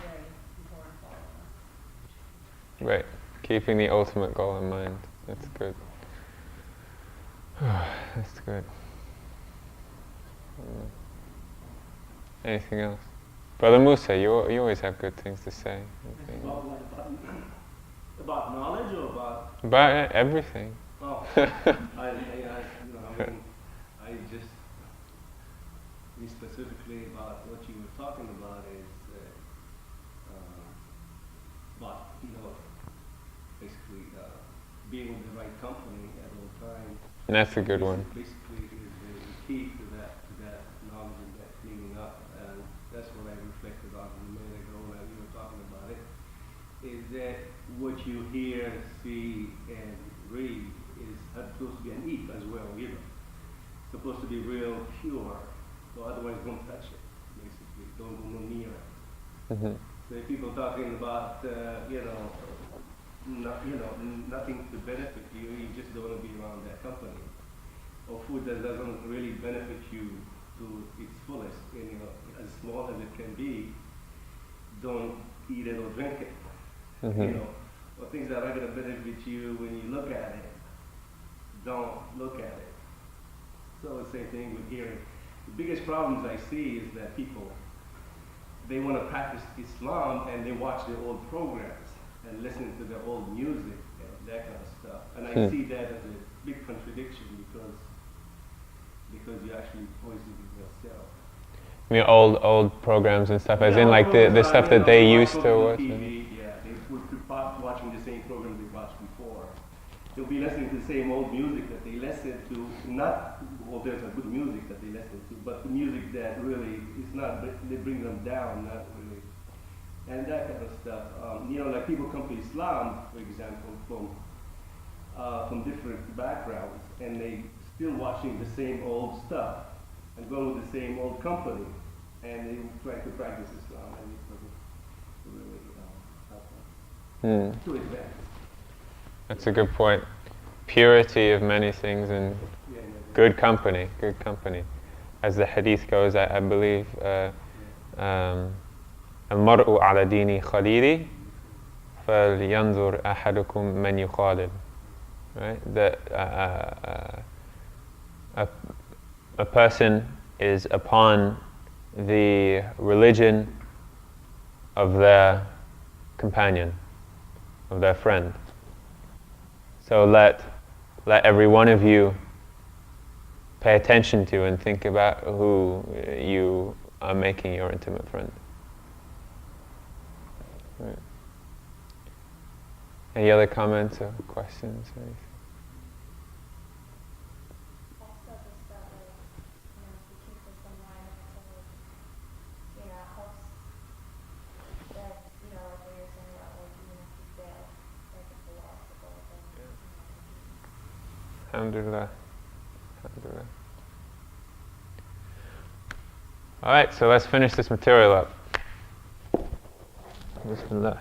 very important for all of us. Right. Keeping the ultimate goal in mind. That's good. That's good. Anything else? Brother Musa, you always have good things to say. About, about knowledge or about? About everything. Oh, I just, me specifically about what you were talking about is about, basically being with the right company at all times. And that's a good one. Basically, is the key to that knowledge and that cleaning up, and that's what I reflected on a minute ago when you were talking about it. Is that what you hear, see, and read is supposed to be an eat as well, supposed to be real pure, so otherwise don't touch it, basically, don't go near it. Mm-hmm. So if people talking about, nothing to benefit you, you just don't want to be around that company. Or food that doesn't really benefit you to its fullest, and as small as it can be, don't eat it or drink it. Mm-hmm. Or things that are going to benefit you when you look at it, don't look at it. So the same thing with hearing. The biggest problems I see is that people, they want to practice Islam and they watch the old programs and listen to the old music and that kind of stuff. And I see that as a big contradiction because you're actually poisoning yourself. I mean, old programs and stuff, as in like the stuff that they used to watch. TV, they would be watching the same program they watched before. They'll be listening to the same old music that they listened to, there's a good music that they listen to, but the music that really is not, they bring them down, not really. And that kind of stuff. Like people come to Islam, for example, from different backgrounds, and they still watching the same old stuff, and going with the same old company, and they try to practice Islam, and it doesn't really help them. To advance. That's a good point. Purity of many things and good company. As the hadith goes, I believe, المرء على دين خليلي فلينظر أحدكم من يخالل. Right? That a person is upon the religion of their companion, of their friend. So let every one of you pay attention to and think about who you are making your intimate friend. Right. Any other comments or questions or anything? Also just that if you keep this in mind, it helps that, like what you're saying about even if you fail, it's a loss of all things. Alhamdulillah. Alright, so let's finish this material up. Bismillah.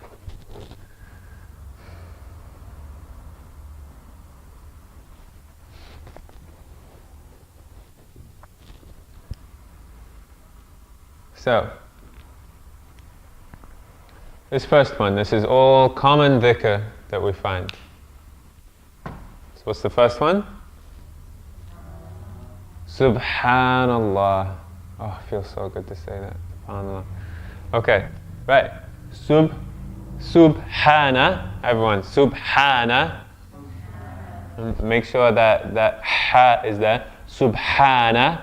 So, this first one, this is all common dhikr that we find. So what's the first one? Subhanallah. Oh, it feels so good to say that. Subhanallah. Okay, right. Subhana. Everyone, Subhana. And make sure that ha is there. Subhana.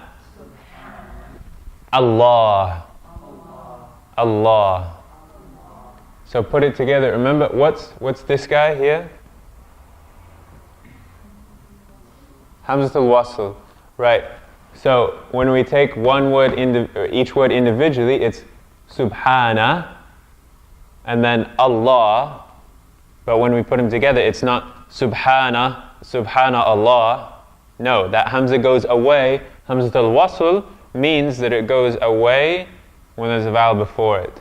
Allah. Allah. So put it together. Remember, what's this guy here? Hamzatul Wasl. Right. So when we take one word, each word individually, it's Subhana, and then Allah. But when we put them together, it's not Subhana Allah. No, that Hamza goes away. Hamzatul Wasl means that it goes away when there's a vowel before it,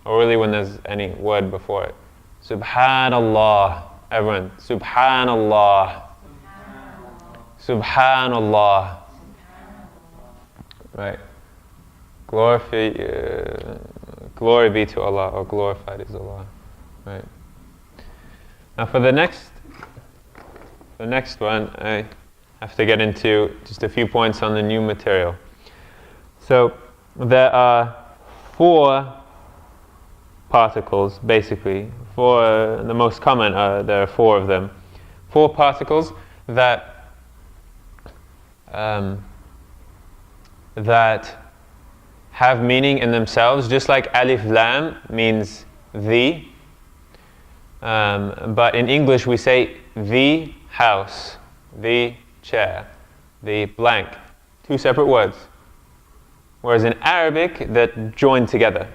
or really when there's any word before it. Subhanallah. Everyone, Subhanallah. Subhanallah. Right. Glory be to Allah, or glorified is Allah. Right. Now for the next one, I have to get into just a few points on the new material. So there are 4 particles, basically. The most common, there are 4 of them. 4 particles that have meaning in themselves, just like alif lam means the. But in English we say the house, the chair, the blank. 2 separate words. Whereas in Arabic, they're joined together.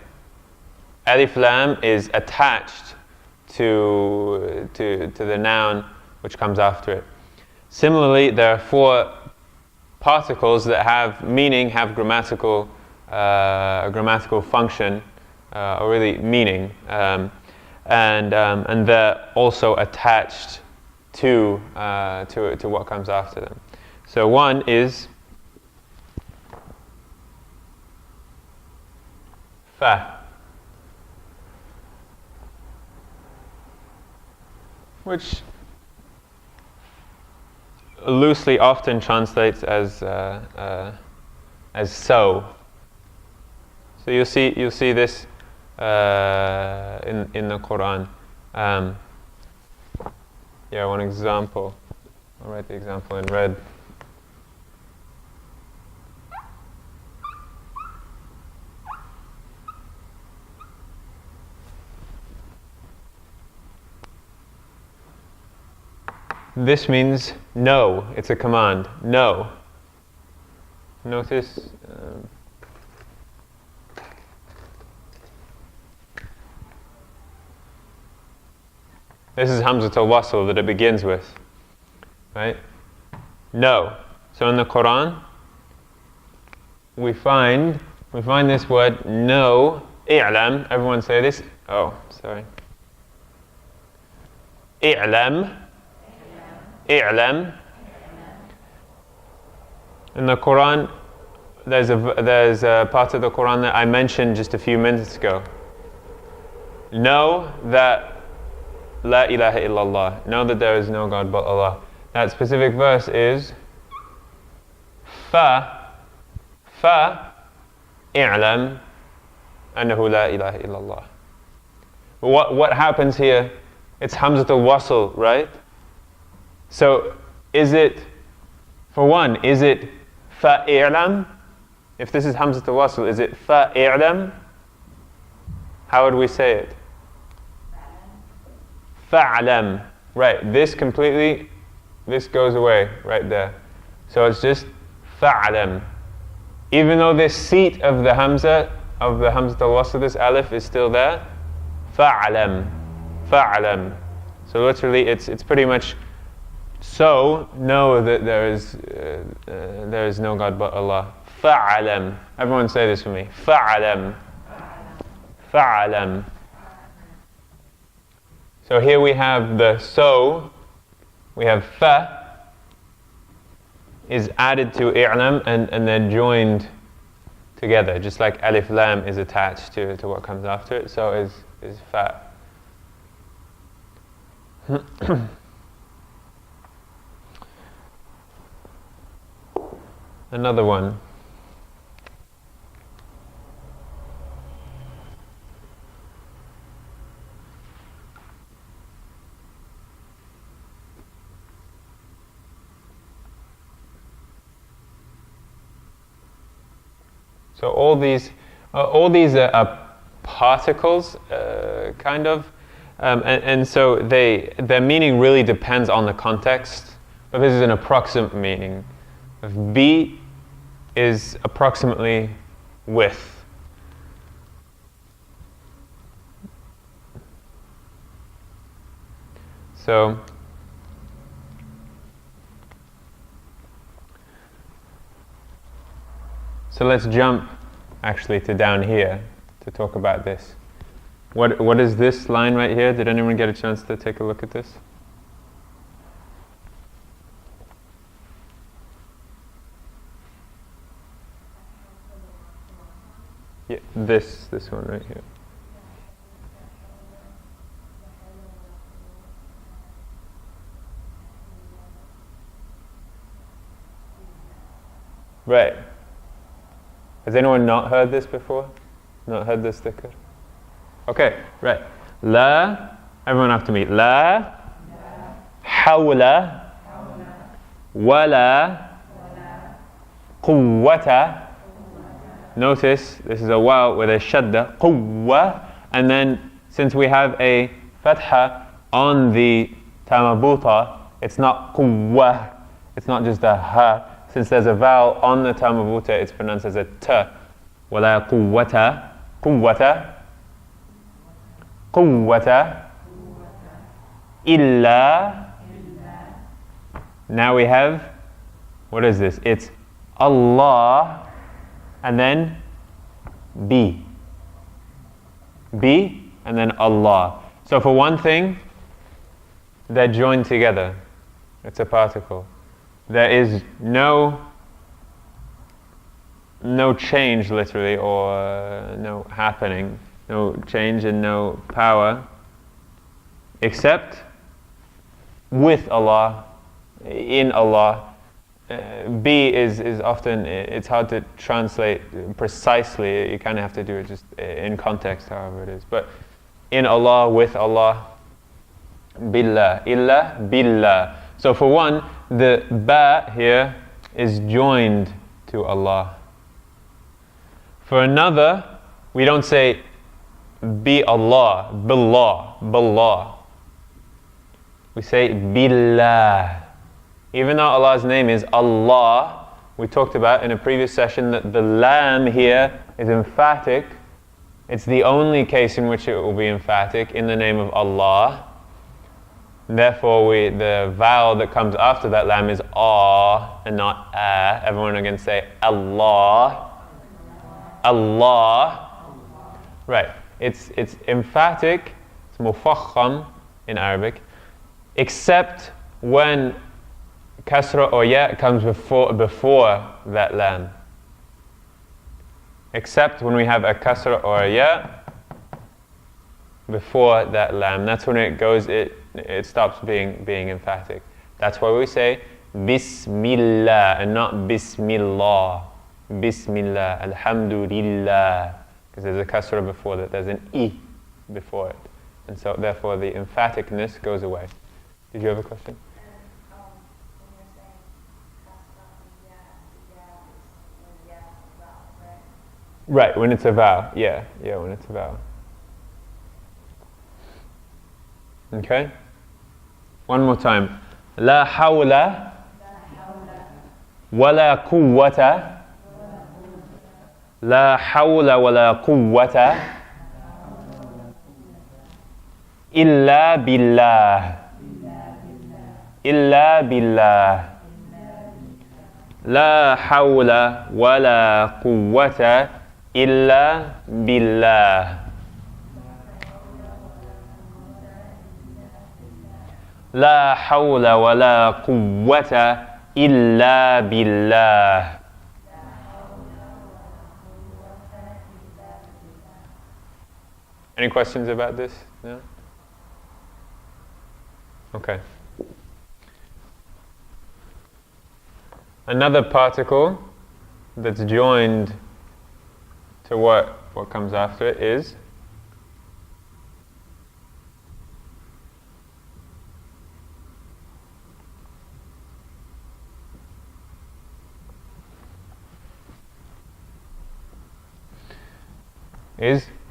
Alif lam is attached to the noun which comes after it. Similarly, there are 4 particles that have meaning, have grammatical function, or really meaning, and they're also attached to what comes after them. So one is fa, which loosely often translates as so. So you'll see this in the Quran. One example. I'll write the example in red. This means no. It's a command. No. Notice. This is Hamzat al-Wasl that it begins with, right? No. So in the Quran, we find this word no. I'lam. Everyone say this. Oh, sorry. I'lam. I'lam. In the Quran, there's a part of the Quran that I mentioned just a few minutes ago. Know that La ilaha illallah. Know that there is no God but Allah. That specific verse is Fa i'lam annahu la ilaha illallah. What happens here? It's Hamzat al-Wasl, right? So is it fa i'lam? If this is Hamzat al-Wasl, is it fa i'lam? How would we say it? Fa'lam. Right, this goes away right there. So it's just fa'lam. Even though this seat of the Hamza al-Wasl, this alif is still there, fa'lam. So literally it's pretty much so know that there is no God but Allah. Fa'lam. Everyone say this with me. Fa'lam. So here we have the so, we have fa is added to i'lam and they're joined together, just like alif lam is attached to what comes after it, so is fa. Another one. So all these are particles, kind of, and so their meaning really depends on the context. But this is an approximate meaning. Bi is approximately with. So let's jump actually to down here to talk about this. What is this line right here? Did anyone get a chance to take a look at this? Yeah, this one right here. Right. Has anyone not heard this before? Not heard this dhikr? Okay, right. La, everyone after me. La, hawla, wala, quwwata. Notice this is a waw with a shadda, quwwa, and then since we have a fatha on the tamabuta, it's not quwwa, it's not just a ha. Since there's a vowel on the tamabuta, it's pronounced as a t. Wala quwwata, quwwata, quwwata, illa. Now we have, what is this? It's Allah, and then B. B, and then Allah. So for one thing, they're joined together. It's a particle. There is no change, literally, or no happening, no change and no power, except with Allah, in Allah. B is often, it's hard to translate precisely. You kind of have to do it just in context, however it is. But in Allah, with Allah, billah, illa, billah. So for one, the ba here is joined to Allah. For another, we don't say bi Allah, billah, billah. We say billah. Even though Allah's name is Allah, we talked about in a previous session that the lam here is emphatic. It's the only case in which it will be emphatic in the name of Allah. Therefore, the vowel that comes after that lam is ah and not a. Everyone again say Allah. Allah. Right. It's emphatic. It's mufakham in Arabic, except when kasra or ya comes before that lam. Except when we have a kasra or a ya before that lam. That's when it stops being emphatic. That's why we say Bismillah and not Bismillah. Bismillah, Alhamdulillah. Because there's a kasra before that, there's an I before it. And so therefore the emphaticness goes away. Did you have a question? Right, when it's a vowel. Yeah, when it's a vowel. Okay? One more time. La hawla wala quwwata. La hawla wala quwwata illa billah. Illa billah. La hawla wala quwwata illa billah. La hawla wa la quwwata illa billah. Any questions about this? No? Okay. Another particle that's joined to what comes after it is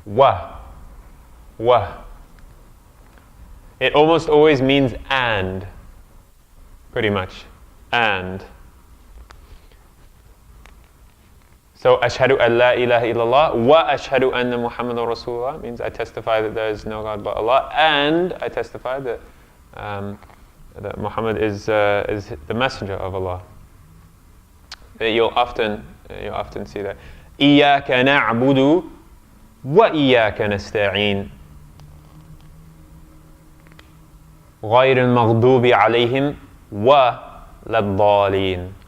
wa. Wa. It almost always means and. Pretty much. And. So, ashhadu an la ilaha illallah wa ashhadu anna Muhammadan Rasulullah means I testify that there is no God but Allah, and I testify that that Muhammad is the messenger of Allah. You'll often see that. إِيَّاكَ نَعْبُدُ وَإِيَّاكَ نَسْتَعِينُ غَيْرِ الْمَغْضُوبِ عَلَيْهِمْ وَلَا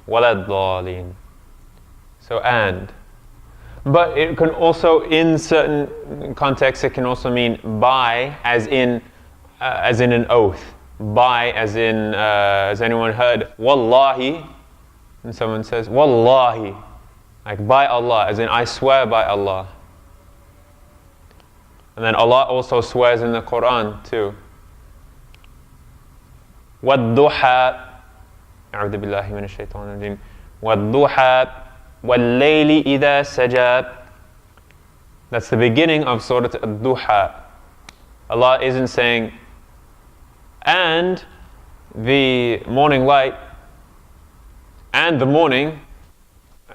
الضَّالِينَ. So and. But it can also, in certain contexts, it can also mean by, as in an oath. By, as in, has anyone heard Wallahi? And someone says Wallahi, like by Allah, as in I swear by Allah. And then Allah also swears in the Quran too. وَالضُّحَى أعوذ بالله من الشيطان الرجيم وَالضُّحَى وَاللَّيْلِ إِذَا سَجَى. That's the beginning of Surah Ad-Duha. Allah isn't saying, and the morning light, and the morning.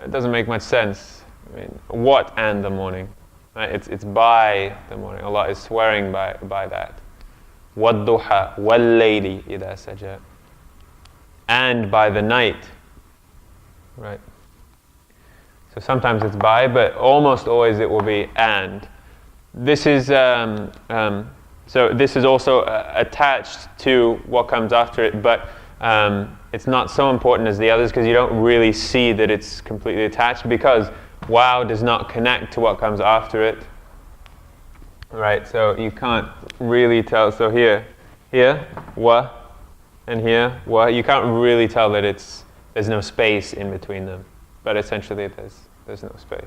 It doesn't make much sense. I mean, what and the morning? Right? It's by the morning. Allah is swearing by that. وَالضُّحَى وَاللَّيْلِ إِذَا سَجَى. And by the night. Right? So sometimes it's by, but almost always it will be and. This is so this is also attached to what comes after it, but it's not so important as the others because you don't really see that it's completely attached because wow does not connect to what comes after it. Right, so you can't really tell. So here, wa, and here, wa. You can't really tell that there's no space in between them, but essentially there's no space.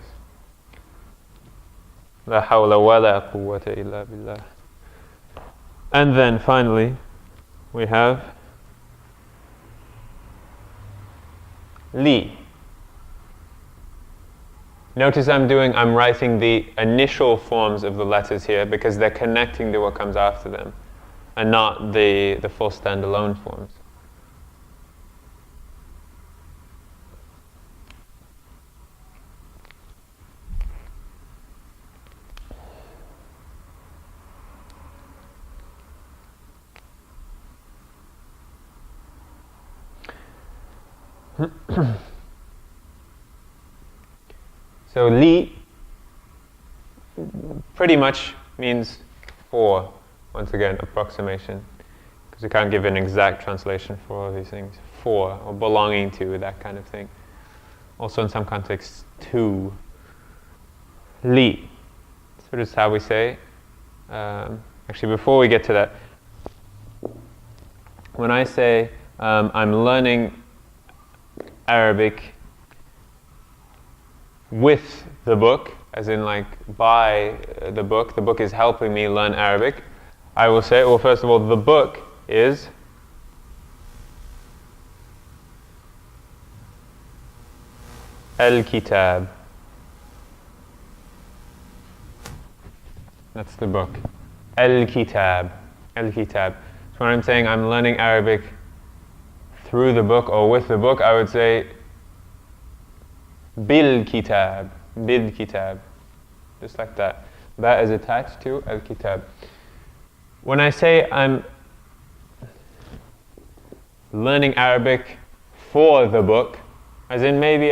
La hawla wa la quwwata illa billah. And then finally, we have li. Notice I'm writing the initial forms of the letters here because they're connecting to what comes after them and not the full standalone forms. So li pretty much means for, once again, approximation, because we can't give an exact translation for all these things. For, or belonging to, that kind of thing. Also in some contexts, to. Li. So this is how we say. Actually, before we get to that, when I say I'm learning Arabic with the book, as in like by the book is helping me learn Arabic, I will say, well, first of all, the book is Al-Kitab. That's the book. Al-Kitab. Al-Kitab. So when I'm saying I'm learning Arabic through the book or with the book, I would say Bil Kitab. Bil Kitab. Just like that. That is attached to Al Kitab. When I say I'm learning Arabic for the book, as in maybe,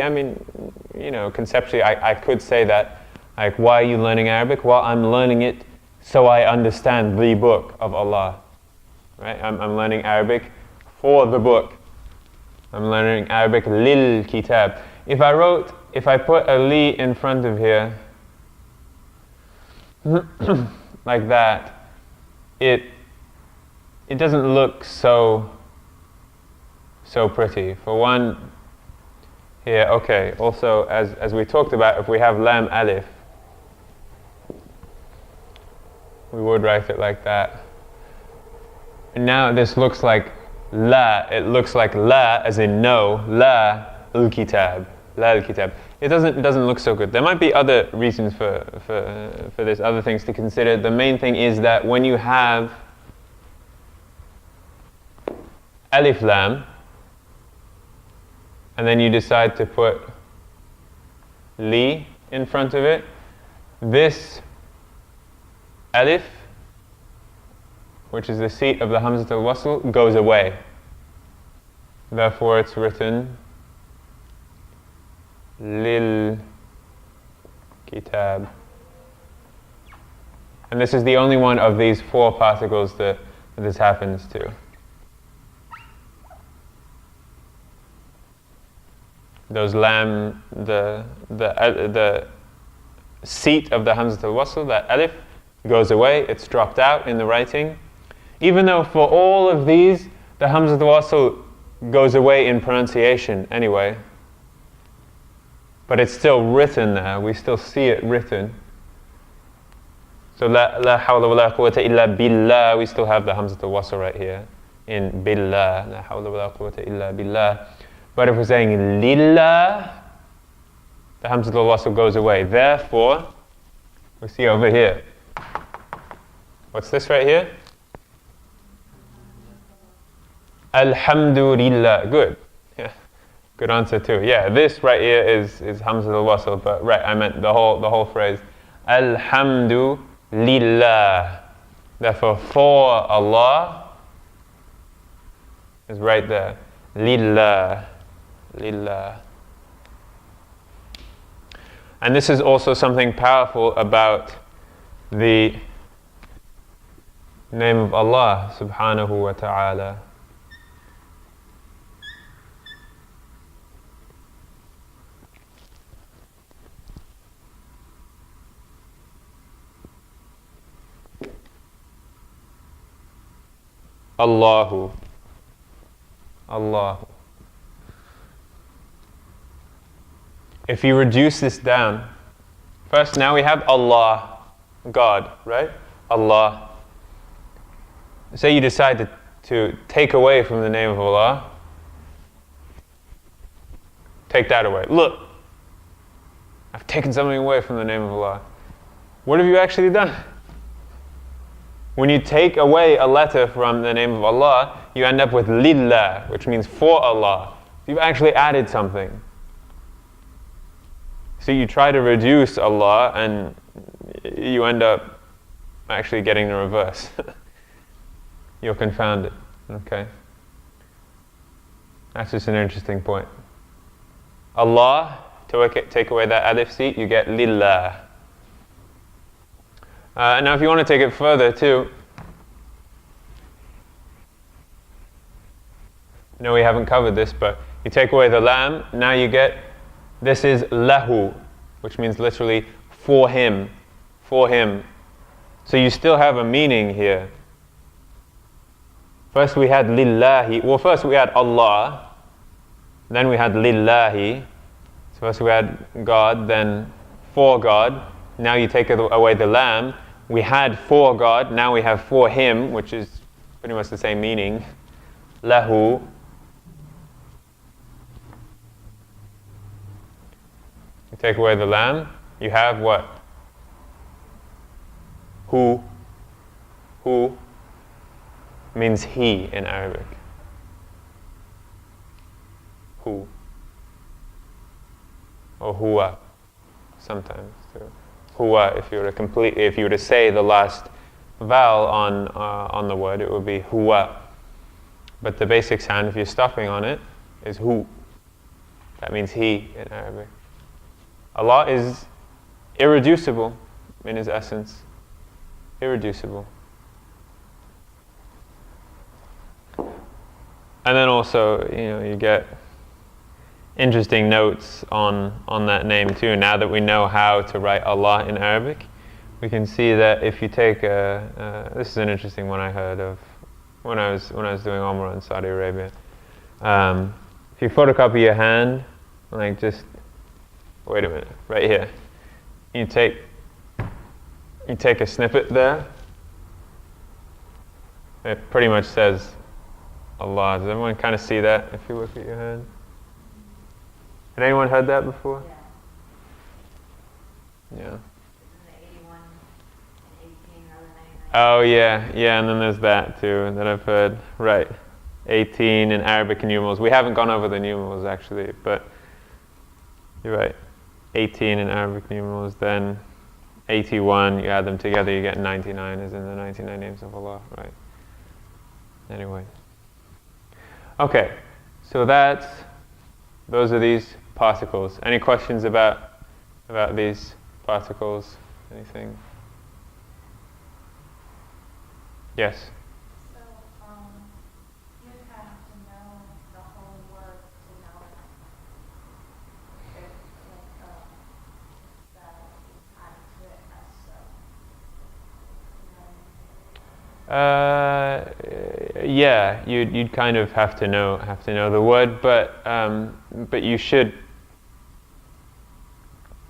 conceptually I could say that, like, why are you learning Arabic? Well, I'm learning it so I understand the book of Allah. Right? I'm learning Arabic for the book. I'm learning Arabic lil kitab. If I put a li in front of here, like that, it doesn't look so pretty. For one, here, okay, also as we talked about, if we have lam alif, we would write it like that. And now this looks like la, it looks like la as in no, la al-kitab. La al-kitab. It doesn't look so good. There might be other reasons for this, other things to consider. The main thing is that when you have alif lam, and then you decide to put li in front of it, this alif, which is the seat of the Hamzat al-Wasl, goes away. Therefore it's written lil kitab. And this is the only one of these four particles that this happens to. Those lam, the seat of the Hamzat al-Wasl, that alif, goes away, it's dropped out in the writing. Even though for all of these, the Hamzat al-Wasl goes away in pronunciation anyway. But it's still written there, we still see it written. So la hawla wa la quwwata illa billah, we still have the hamzatul wasl right here in billah, la hawla wa la quwwata illa billah. But if we're saying lillah, the hamzatul wasl goes away. Therefore, we see over here. What's this right here? Alhamdulillah. Good. Yeah. Good answer too. Yeah, this right here is hamzatul wasl, but right, I meant the whole phrase. Alhamdulillah. Therefore, for Allah is right there. Lillah. Lillah. And this is also something powerful about the name of Allah subhanahu wa ta'ala. Allahu. Allahu. If you reduce this down, first now we have Allah, God, right? Allah. Say you decide to take away from the name of Allah. Take that away. Look, I've taken something away from the name of Allah. What have you actually done? When you take away a letter from the name of Allah, you end up with lillah, which means for Allah. You've actually added something. So you try to reduce Allah and you end up actually getting the reverse. You're confounded. Okay? That's just an interesting point. Allah, to take away that alif seat, you get lillah. Now if you want to take it further too, no, we haven't covered this, but you take away the lam, now you get, this is lahu, which means literally for him, for him. So you still have a meaning here. First we had lillahi, well first we had Allah, then we had lillahi. So first we had God, then for God. Now you take away the lam. We had for God, now we have for him, which is pretty much the same meaning. Lahu. You take away the lam, you have what? Who. Who means he in Arabic. Who. Or huwa sometimes too. Huwa, if you were to say the last vowel on the word, it would be huwa. But the basic sound, if you're stopping on it, is hu. That means he in Arabic. Allah is irreducible in his essence. Irreducible. And then also, you get interesting notes on that name too. Now that we know how to write Allah in Arabic, we can see that if you take this is an interesting one I heard of when I was doing Umrah in Saudi Arabia. If you photocopy your hand, like just wait a minute, right here. You take a snippet there. It pretty much says Allah. Does everyone kind of see that if you look at your hand? Had anyone heard that before? Yeah. Isn't it 81 and 18 rather than 99? Oh yeah, and then there's that too that I've heard. Right, 18 in Arabic numerals. We haven't gone over the numerals actually, but you're right. 18 in Arabic numerals, then 81. You add them together, you get 99. As in the 99 names of Allah, right? Anyway. Okay, so those are these particles. Any questions about these particles? Anything? Yes? So, you have to know the whole word to know if, that is adequate as so. Yeah, you'd kind of have to know the word, but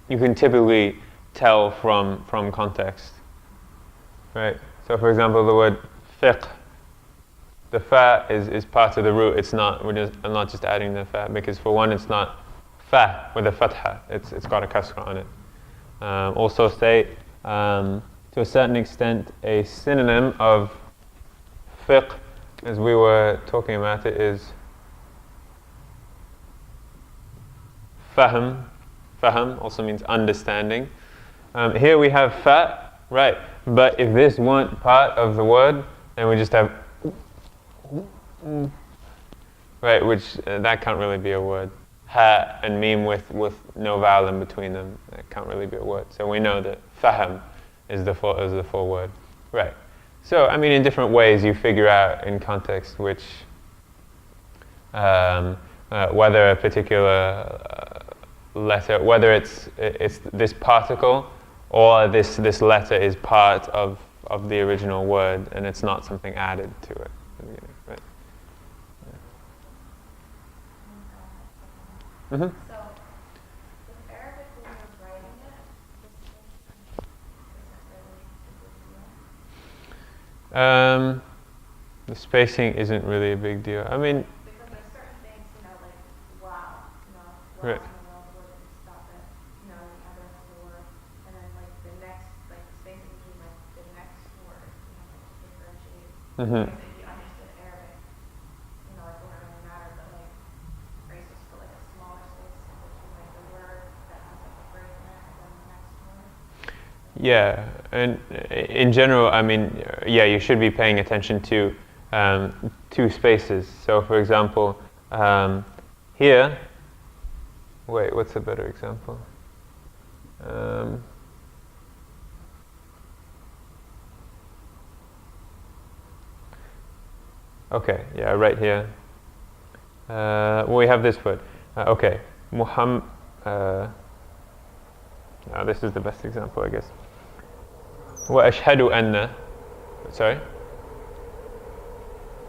you can typically tell from context. right? So for example, the word fiqh, the fa is part of the root. I'm not just adding the fa, because for one, it's not fa with a fatha. It's got a kasra on it. Also say, to a certain extent, a synonym of fiqh, as we were talking about it, is fahm. Fahm also means understanding. Here we have fa, right, but if this weren't part of the word, then we just have right, which that can't really be a word. Ha and meme with no vowel in between them, that can't really be a word. So we know that fahm is the full word. Right. So, I mean, in different ways you figure out in context which, whether a particular letter, whether it's this particle or this letter is part of the original word and it's not something added to it. Right. Mm-hmm. So, with Arabic, when you're writing it, The spacing isn't really a big deal. I mean, because there's certain things, like wow, wow right. in the middle of the word and stop it, you have the rest of the word, and then the next, the spacing between the next word, differentiate. Mm-hmm. Because if you understood Arabic, it wouldn't really matter, but are you supposed to put a smaller space between the word that has a phrase in it and then the next word? Yeah, and in general, I mean, yeah, you should be paying attention to two spaces. So, for example, here, wait, what's a better example? Okay, yeah, right here. We have this word. Okay, Muhammad. This is the best example, I guess. وأشهد أن, sorry.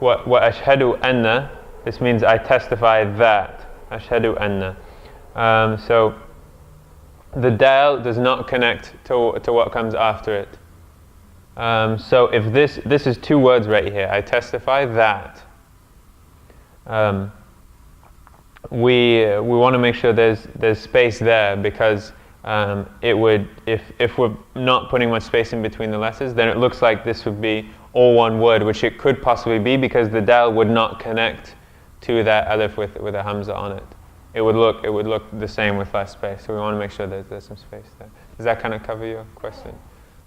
وأشهد أن. This means I testify that. أشهد أن. So the dal does not connect to what comes after it. So if this is two words right here, I testify that. We want to make sure there's space there, because it would, if we're not putting much space in between the letters, then it looks like this would be all one word, which it could possibly be, because the dal would not connect to that alif with a hamza on it. It would look the same with less space. So we want to make sure that there's some space there. Does that kind of cover your question?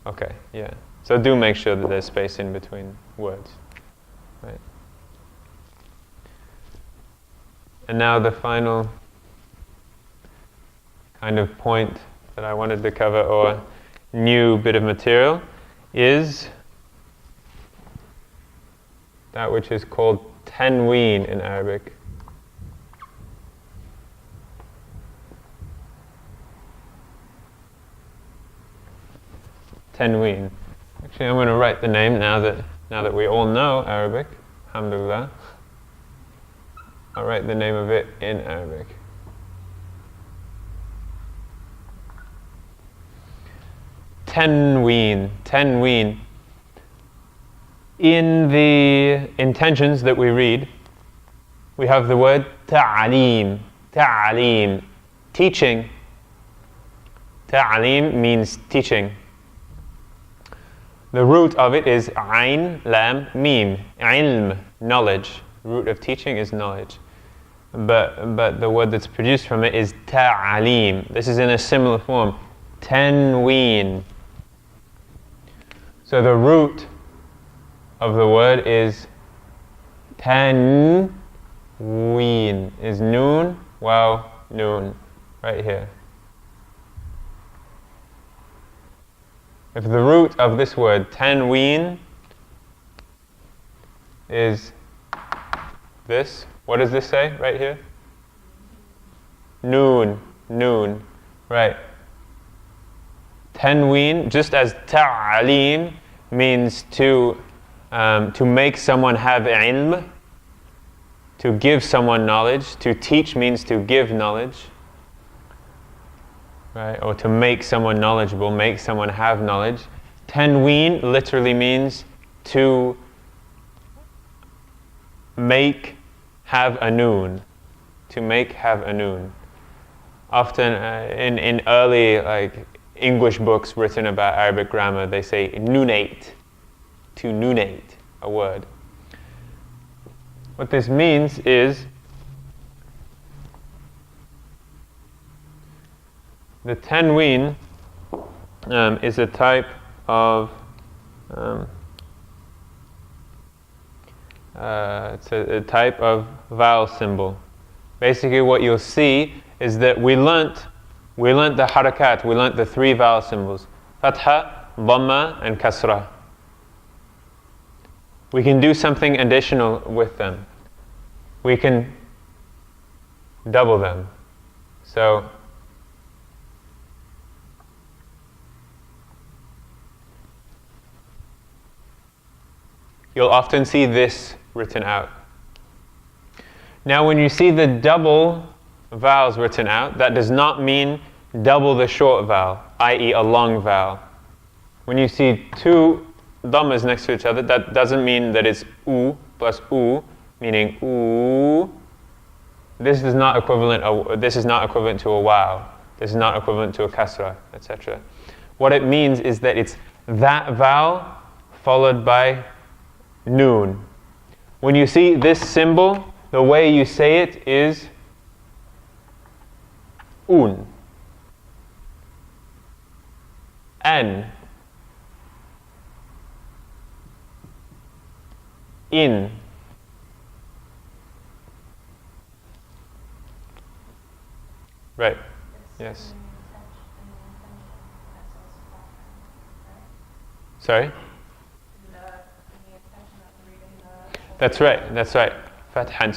Okay, yeah. So do make sure that there's space in between words, right? And now the final kind of point that I wanted to cover, or new bit of material, is that which is called tanween in Arabic. Tanween. Actually, I'm going to write the name now that we all know Arabic. Alhamdulillah. I'll write the name of it in Arabic. Tanween. Tanween. In the intentions that we read, we have the word ta'aleem. Ta'aleem. Teaching. Ta'aleem means teaching. The root of it is ayn, lam, mim. Ilm, knowledge. The root of teaching is knowledge. But the word that's produced from it is ta'aleem. This is in a similar form. Tanween. So the root of the word is tanween. Is noon, waw, noon. Right here. If the root of this word, tanween, is this, what does this say right here? Noon, noon, right. Tanween, just as ta'aleem means to make someone have ilm, to give someone knowledge. To teach means to give knowledge. Right? Or to make someone knowledgeable, make someone have knowledge. Tanween literally means to make have a noon. To make have a noon. Often in early English books written about Arabic grammar, they say nunate, to nunate a word. What this means is the tanween is a type of it's a type of vowel symbol. Basically, what you'll see is that we learnt the harakat, we learnt the three vowel symbols: fatha, dhamma, and kasra. We can do something additional with them. We can double them. So you'll often see this written out. Now, when you see the double vowels written out, that does not mean double the short vowel, i.e. a long vowel. When you see two dhammas next to each other, that doesn't mean that it's u plus u, meaning u. This is not equivalent to a wow. This is not equivalent to a kasra, etc. What it means is that it's that vowel followed by noon. When you see this symbol, the way you say it is un, an, in, right? Yes. Sorry? That's right. Fathan.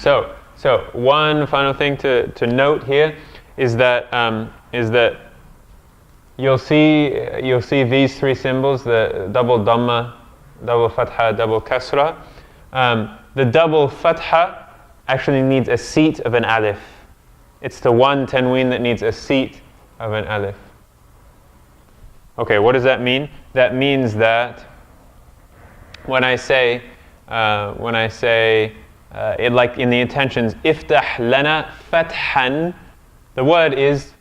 So one final thing to note here is that you'll see these three symbols: the double dhamma, double fatha, double kasra. The double fatha actually needs a seat of an alif. It's the one tanween that needs a seat of an alif. Okay, what does that mean? That means that when I say it, like in the intentions, iftah lana fathan, the word is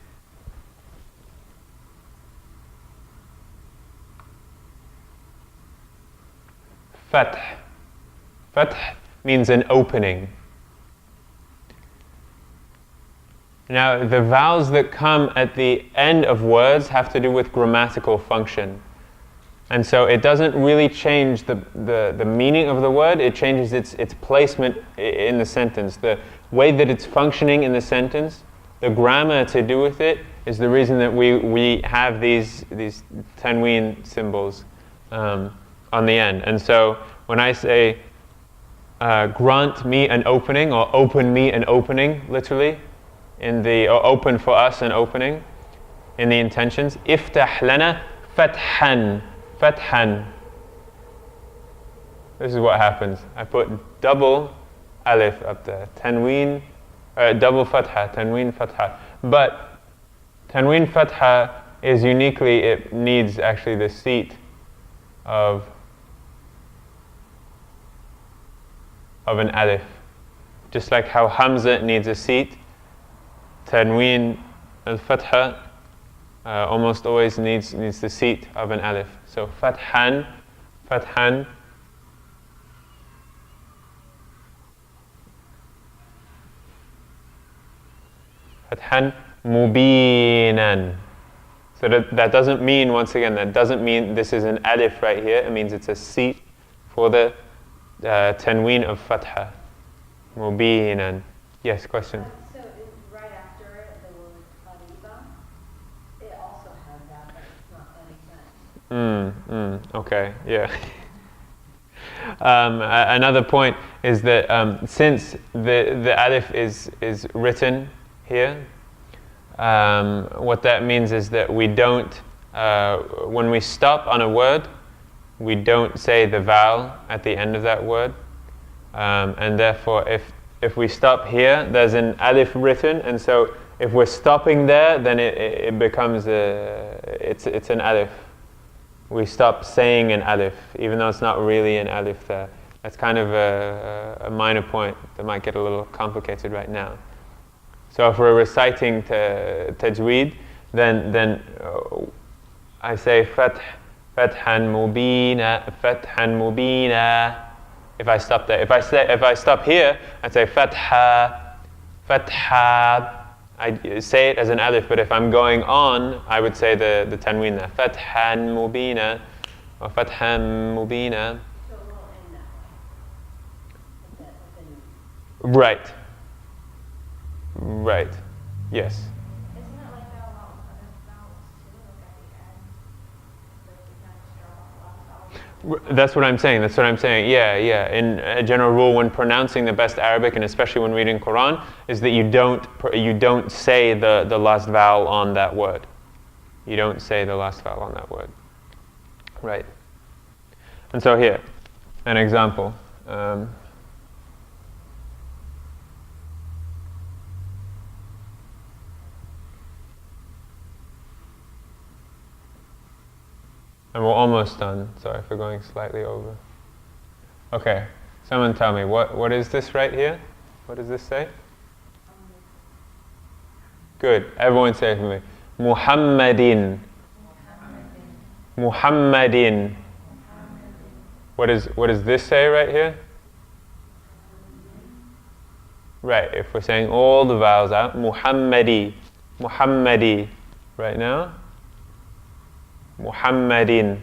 fath. Fath means an opening. Now, the vowels that come at the end of words have to do with grammatical function. And so it doesn't really change the meaning of the word, it changes its placement in the sentence. The way that it's functioning in the sentence, the grammar to do with it, is the reason that we have these tanween symbols on the end. And so when I say, grant me an opening, or open me an opening, literally, or open for us an opening, in the intentions, iftah lana fathan. Fathan. This is what happens. I put double alif up there. Tanween, double fatha, tanween fatha. But tanween fatha is uniquely, it needs actually the seat of an alif. Just like how hamza needs a seat, tanween al-fatha almost always needs the seat of an alif. So fathan, fathan. Fathan mubinan. So that doesn't mean, once again, that doesn't mean this is an alif right here. It means it's a seat for the tanween of fatha. Mubinan. Yes, question? So right after the word qariba, it also has that, but it's not that exact. Okay, yeah. Another point is that since the alif is written here, what that means is that we don't, when we stop on a word, we don't say the vowel at the end of that word, and therefore if we stop here, there's an alif written, and so if we're stopping there, then it becomes it's an alif. we stop saying an alif, even though it's not really an alif there. That's kind of a minor point that might get a little complicated right now. So if we're reciting tajweed, then I say fathan mubina, fathan mubina. If I stop there, if I stop here, I'd say fatha, fatha. I say it as an alif, but if I'm going on, I would say the tanween there. Fathan mubina, or fathan mubina. So it will end that way. Right. Right. Yes. Isn't it like that a lot with other vowels too? Like at the end, like you kind of start off a lot of vowels. That's what I'm saying. That's what I'm saying. Yeah, yeah. In a general rule, when pronouncing the best Arabic, and especially when reading Quran, is that you don't say the last vowel on that word. You don't say the last vowel on that word. Right. And so here, an example. And we're almost done. Sorry for going slightly over. Okay, someone tell me, what is this right here? What does this say? Good, everyone say it for me. Muhammadin. Muhammadin. What does this say right here? Right, if we're saying all the vowels out, Muhammadi. Muhammadi. Right now? Muhammadin.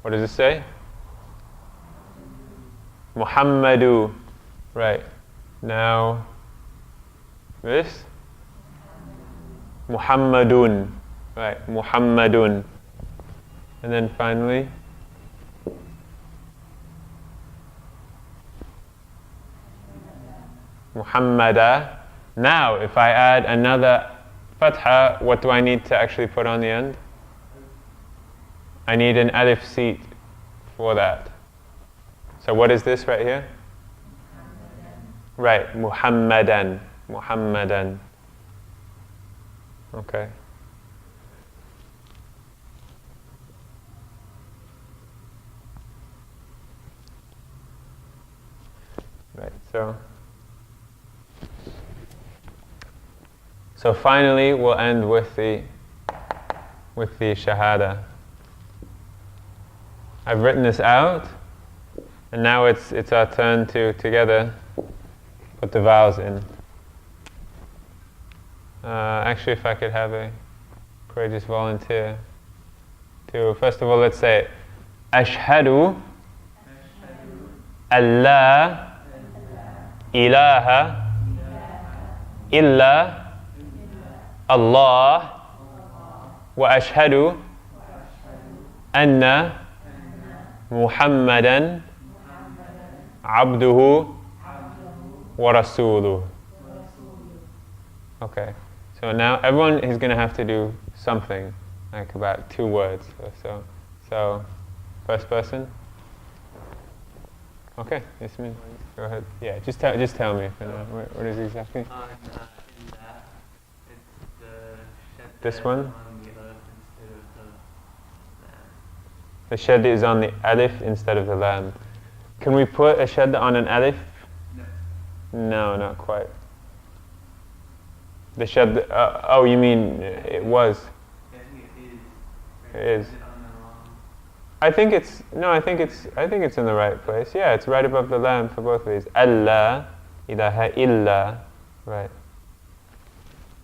What does it say? Muhammadu. Right. Now, this? Muhammadun. Right. Muhammadun. And then finally, Muhammada. Now, if I add another fatha, what do I need to actually put on the end? I need an alif seat for that. So what is this right here? Right, Muhammadan. Muhammadan. Okay. Right, so finally we'll end with the shahada. I've written this out, and now it's our turn to together put the vowels in. Actually, if I could have a courageous volunteer to, first of all, let's say it. Ashhadu alla ilaha illa Allah wa ashhadu anna Muhammadan abduhu wa rasuluh. Okay, so now everyone is going to have to do something, like about 2 words or so. So, first person. Okay, yes, me. Go ahead. Yeah, just tell me if you know what is exactly. In that, it's the shed This one? on the alif instead of the lam. The shed is on the alif instead of the lam. Can we put a shed on an alif? No, not quite. The shed. Oh, you mean it was? I think it is. It is. Is it on the wrong? I think it's in the right place. Yeah, it's right above the lam for both of these. Allah, ilaha illa. Right.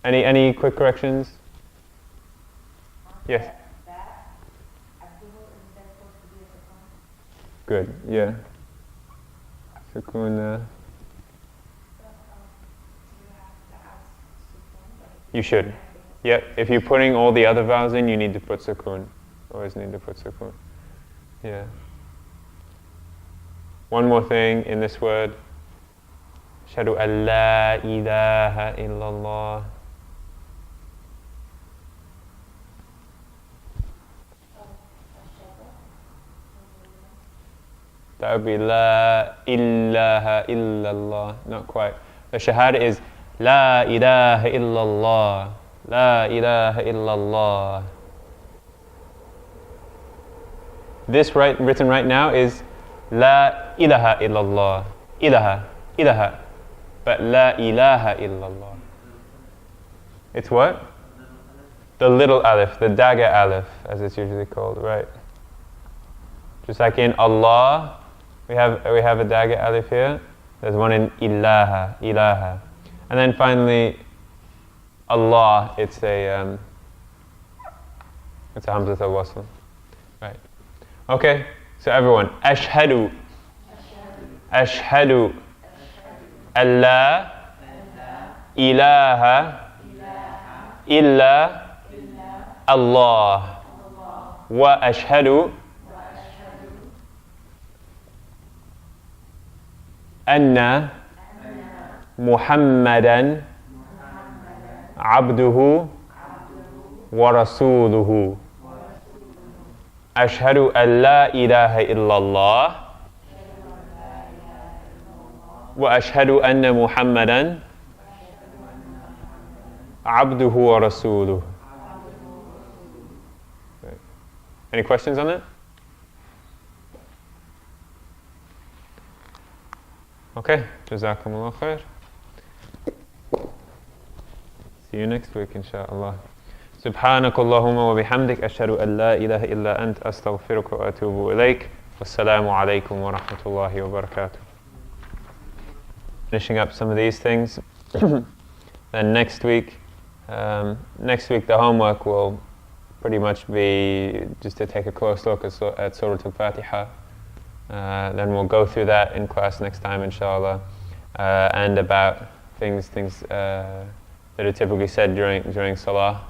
Any quick corrections? Yes. That, Abdul, is that supposed to be a second? Good. Yeah. Sukuna. You should. Yep. If you're putting all the other vowels in, you need to put sukun. Always need to put sukun. Yeah. One more thing in this word. Ashhadu an la ilaha illallah. That would be la ilaha illallah. Not quite. The shahada is La ilaha illallah. La ilaha illallah. This written right now is La ilaha illallah. Ilaha, ilaha. But La ilaha illallah. It's what? The little alif, the dagger alif, as it's usually called, right? Just like in Allah, we have a dagger alif here. There's one in ilaha, ilaha. And then finally, Allah, it's a hamzat al-wasl. Right. Okay, so everyone, ashhadu. Ashhadu. Allah ilaha illa Allah. Wa ashhadu anna Muhammadan abduhu wa rasuluhu. Ashhadu an la ilaha illallah wa ashhadu anna Muhammadan abduhu wa rasuluhu. Any questions on that? Okay, jazakumullah khair. See you next week, inshallah. سبحانك اللهم وبحمدك أشهد أن لا إله إلا أنت أستغفرك وأتوب إليك والسلام عليكم ورحمة الله وبركاته. Finishing up some of these things. Then next week the homework will pretty much be just to take a close look at Surah Al-Fatiha. Then we'll go through that in class next time, inshallah, and about things that are typically said during Salah.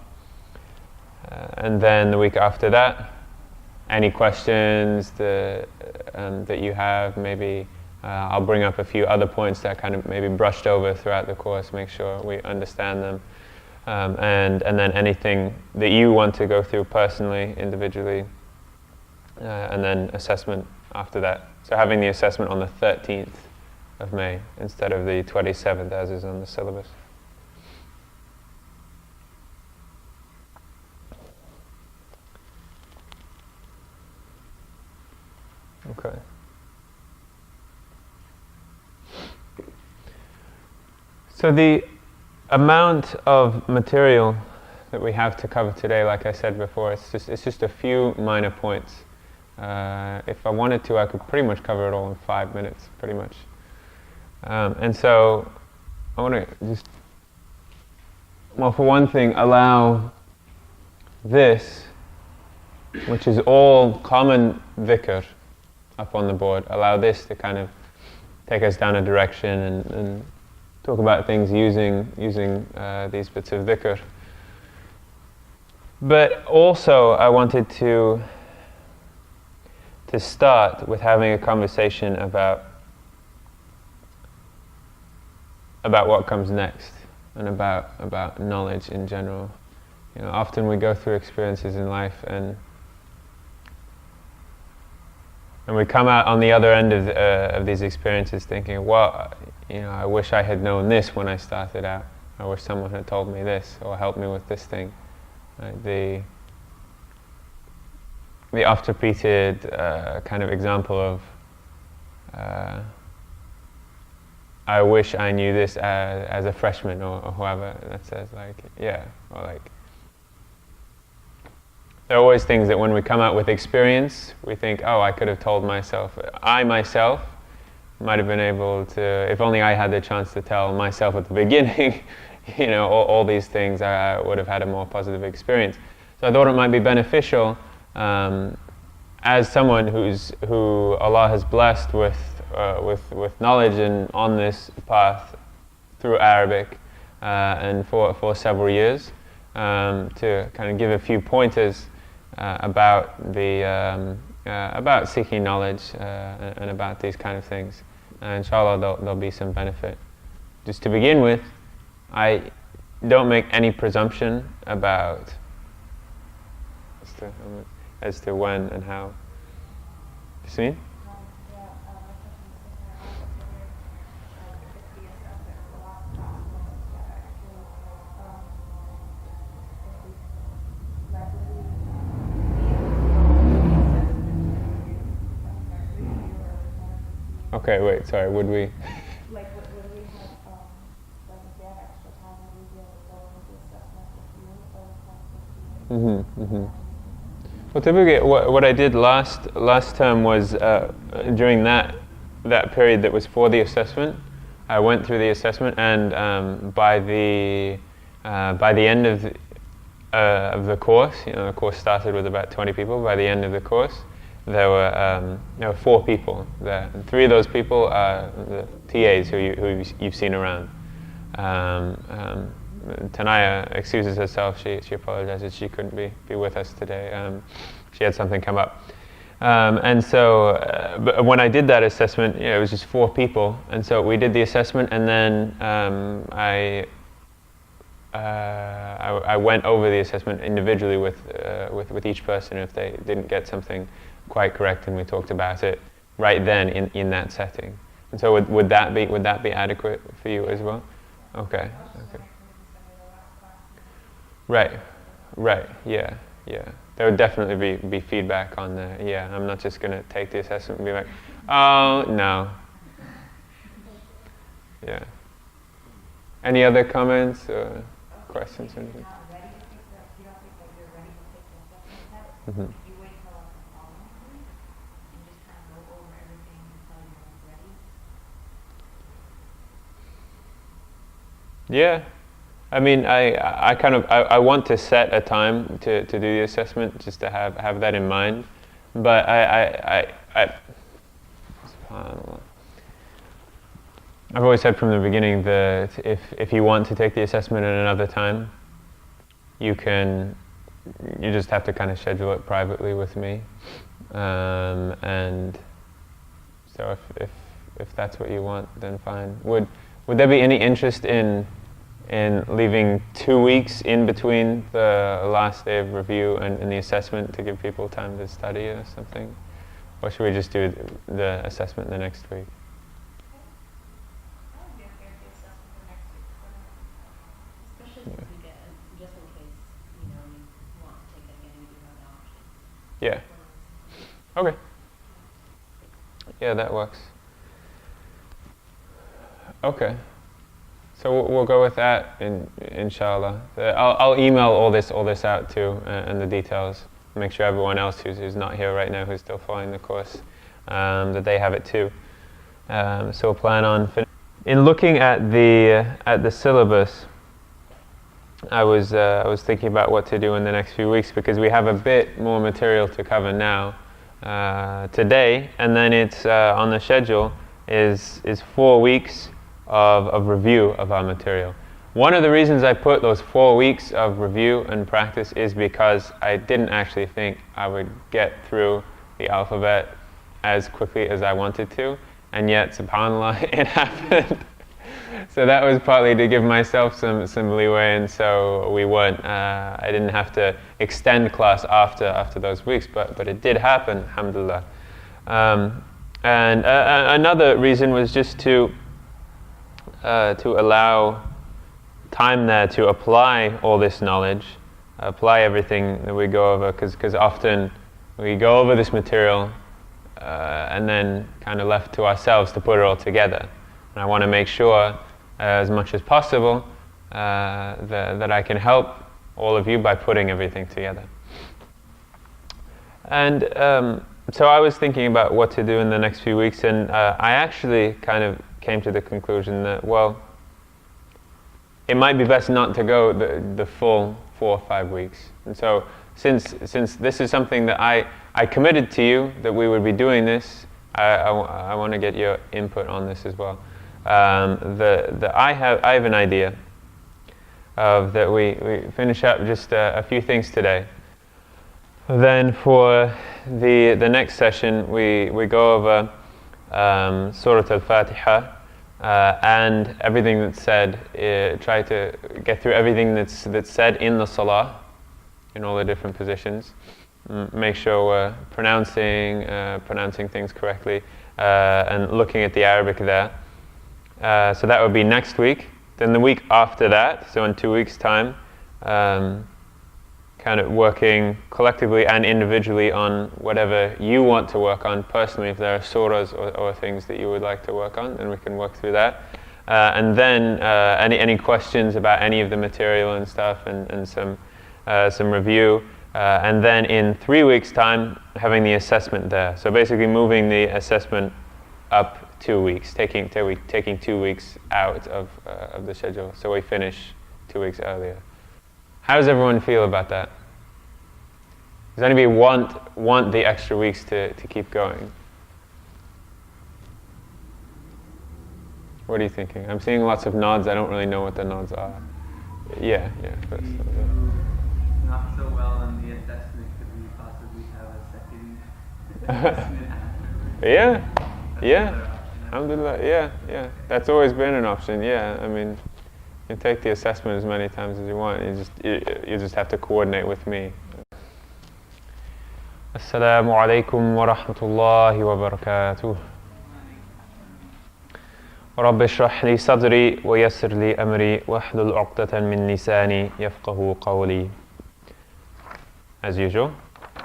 And then the week after that, any questions that you have, maybe I'll bring up a few other points that kind of maybe brushed over throughout the course, make sure we understand them. And then anything that you want to go through personally, individually, and then assessment after that. So having the assessment on the 13th of May instead of the 27th as is on the syllabus. Okay. So the amount of material that we have to cover today, like I said before, it's just a few minor points. If I wanted to, I could pretty much cover it all in 5 minutes, pretty much. And so I want to just, well, for one thing, allow this, which is all common dhikr up on the board, allow this to kind of take us down a direction and talk about things using these bits of dhikr. But also I wanted to start with having a conversation about what comes next and about knowledge in general. You know, often we go through experiences in life and we come out on the other end of these experiences thinking, well, you know, I wish I had known this when I started out. I wish someone had told me this or helped me with this thing. Right? The oft repeated kind of example of I wish I knew this as a freshman or whoever that says, like, yeah, or like, there are always things that when we come out with experience, we think, oh, I could have told myself. I myself might have been able to, if only I had the chance to tell myself at the beginning, you know, all these things, I would have had a more positive experience. So I thought it might be beneficial as someone who Allah has blessed with knowledge and on this path through Arabic and for several years, to kind of give a few pointers about seeking knowledge and about these kind of things. Inshallah, there'll be some benefit. Just to begin with, I don't make any presumption about as to when and how. You see me? Okay, wait, sorry, would we? Like, would we have, like, if we have extra time, would we be able to go over the assessment with you or the class with you? Well, typically, what I did last term was during that period that was for the assessment, I went through the assessment, and by the end of the course, the course started with about 20 people. By the end of the course, there were 4 people there. And 3 of those people are the TAs who you've seen around. Tanaya excuses herself. She apologizes. She couldn't be with us today. She had something come up. And so, but when I did that assessment, it was just 4 people. And so we did the assessment, and then I went over the assessment individually with each person if they didn't get something quite correct, and we talked about it right then in that setting. And so would that be adequate for you as well? Okay. Right, yeah. There would definitely be feedback on the, I'm not just going to take the assessment and be like, oh, no. Yeah. Any other comments or questions or anything? Mm-hmm. Yeah. I mean, I want to set a time to do the assessment, just to have that in mind. But SubhanAllah. I've always said from the beginning that if you want to take the assessment at another time, you just have to kind of schedule it privately with me. And so if that's what you want, then fine. Would there be any interest in leaving 2 weeks in between the last day of review and the assessment to give people time to study or something? Or should we just do the assessment the next week? Especially since we get, just in case, you want to take it again, you do have the option. Yeah. Okay. Yeah, that works. Okay. So we'll go with that, inshallah. I'll email all this out too, and the details. Make sure everyone else who's not here right now, who's still following the course, that they have it too. So we'll plan on in looking at the syllabus. I was thinking about what to do in the next few weeks, because we have a bit more material to cover now today, and then it's on the schedule is 4 weeks of review of our material. One of the reasons I put those 4 weeks of review and practice is because I didn't actually think I would get through the alphabet as quickly as I wanted to, and yet, subhanAllah, it happened. So that was partly to give myself some leeway, and so I didn't have to extend class after those weeks, but it did happen, alhamdulillah. And another reason was just to allow time there to apply all this knowledge, apply everything that we go over, because often we go over this material and then kind of left to ourselves to put it all together. And I want to make sure, as much as possible, that I can help all of you by putting everything together. And so I was thinking about what to do in the next few weeks, and I actually kind of came to the conclusion that, well, it might be best not to go the full 4 or 5 weeks. And so since this is something that I committed to you that we would be doing this, I want to get your input on this as well. I have an idea of that we finish up just a few things today. Then for the next session we go over Surah Al-Fatiha and everything that's said. Try to get through everything that's said in the Salah, in all the different positions. Make sure we're pronouncing things correctly and looking at the Arabic there. So that would be next week. Then the week after that, so in 2 weeks' time, kind kind of working collectively and individually on whatever you want to work on personally. If there are surahs or things that you would like to work on, then we can work through that. And then any questions about any of the material and stuff, and some review. And then in 3 weeks' time, having the assessment there. So basically moving the assessment up 2 weeks, taking 2 weeks out of the schedule, so we finish 2 weeks earlier. How does everyone feel about that? Does anybody want the extra weeks to keep going? What are you thinking? I'm seeing lots of nods. I don't really know what the nods are. Yeah. First. Not so well on the assessment, could we possibly have a second assessment afterwards? Yeah. Alhamdulillah, yeah. That's always been an option, yeah. I mean, you take the assessment as many times as you want. You just have to coordinate with me. Assalamu alaikum wa rahmatullahi wa barakatuh. رب اشرح لي صدري ويسر لي أمري واحلل عقدة من لساني يفقهوا قولي. As usual,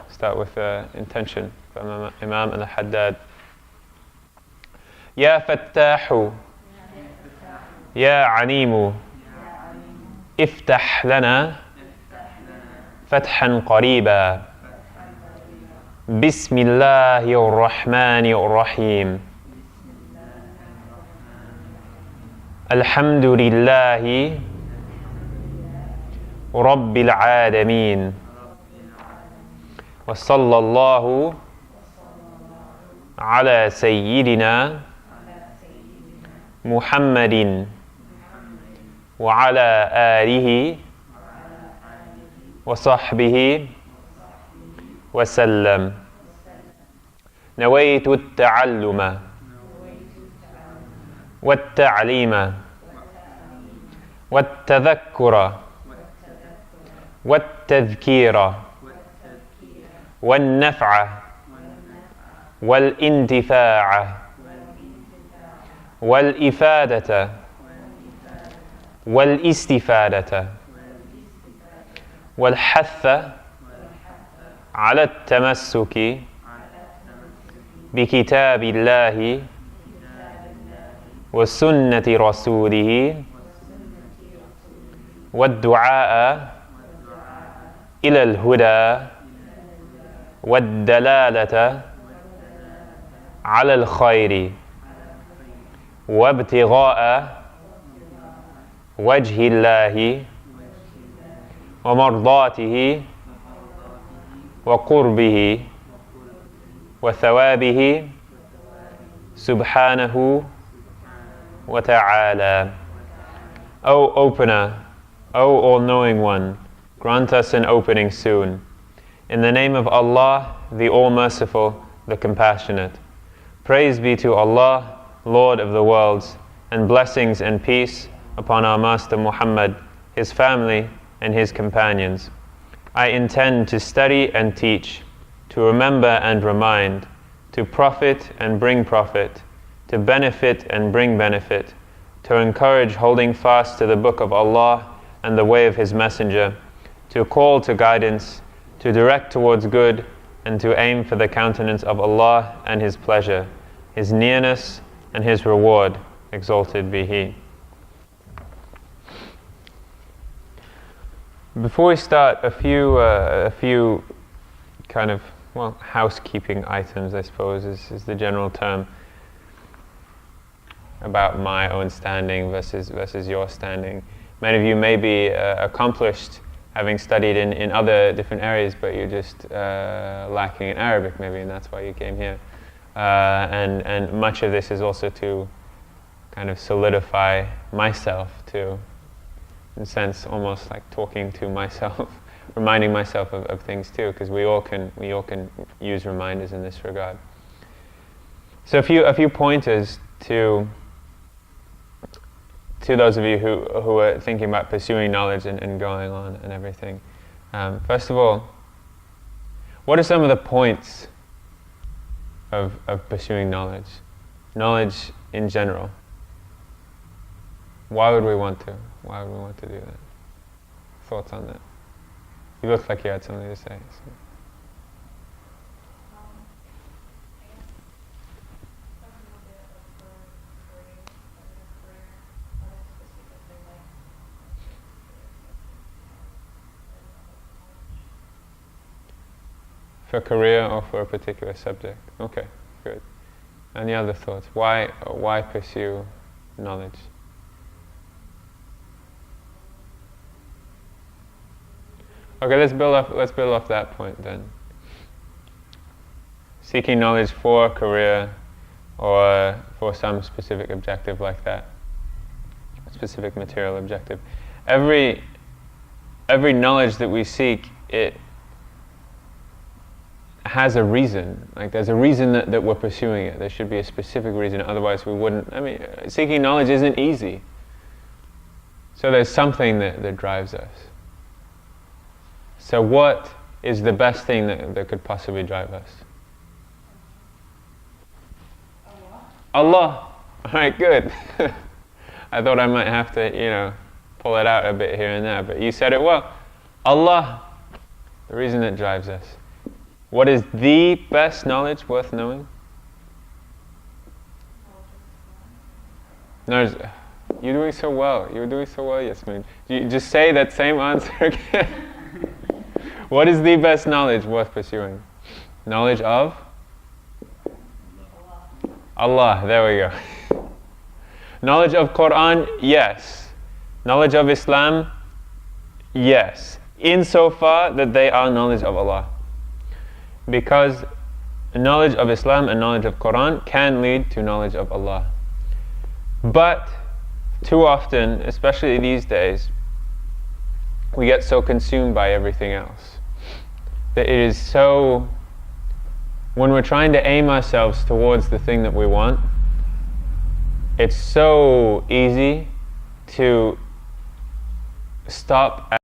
start with intention from Imam al-Haddad. يا فتاح يا عليم افتح لنا فتحا قريبا بسم الله الرحمن الرحيم الحمد لله رب العالمين وصلى الله على سيدنا محمد وعلى آله وصحبه وسلم. نويت التعلم والتعليم والتذكر والتذكير والنفع والانتفاع والإفادة والاستفادة والحث على التمسك بكتاب الله وسنة رسوله والدعاء إلى الهدى والدلالة على الخير وابتغاء وجه الله ومرضاته وقربه وثوابه سبحانه وتعالى. O Opener, O All-Knowing One, grant us an opening soon. In the name of Allah, the All-Merciful, the Compassionate. Praise be to Allah, Lord of the worlds, and blessings and peace upon our Master Muhammad, his family, and his companions. I intend to study and teach, to remember and remind, to profit and bring profit, to benefit and bring benefit, to encourage holding fast to the Book of Allah and the way of His Messenger, to call to guidance, to direct towards good, and to aim for the countenance of Allah and His pleasure, His nearness and His reward, exalted be He. Before we start, a few kind of, housekeeping items, I suppose, is the general term, about my own standing versus your standing. Many of you may be accomplished, having studied in other different areas, but you're just lacking in Arabic maybe, and that's why you came here. And much of this is also to kind of solidify myself, to, in a sense, almost like talking to myself, reminding myself of things too, because we all can use reminders in this regard. So a few pointers to those of you who are thinking about pursuing knowledge and going on and everything. First of all, what are some of the points of pursuing knowledge? Knowledge in general. Why would we want to? Why would we want to do that? Thoughts on that? You look like you had something to say. So. I guess some people do it like for career, like a career. Others just because they like For career or for a particular subject? Okay, good. Any other thoughts? Why pursue knowledge? Okay, let's build off that point then. Seeking knowledge for career or for some specific objective like that. Specific material objective. Every knowledge that we seek, it has a reason. Like there's a reason that we're pursuing it. There should be a specific reason, otherwise we wouldn't. I mean, seeking knowledge isn't easy. So there's something that drives us. So what is the best thing that could possibly drive us? Allah. Alright, good. I thought I might have to, pull it out a bit here and there, but you said it well. Allah, the reason that drives us. What is the best knowledge worth knowing? No, you're doing so well. You were doing so well, Yasmin. You just say that same answer again. What is the best knowledge worth pursuing? Knowledge of? Allah, there we go. Knowledge of Quran, yes. Knowledge of Islam, yes. Insofar that they are knowledge of Allah. Because knowledge of Islam and knowledge of Quran can lead to knowledge of Allah. But too often, especially these days, we get so consumed by everything else that it is so, when we're trying to aim ourselves towards the thing that we want, it's so easy to stop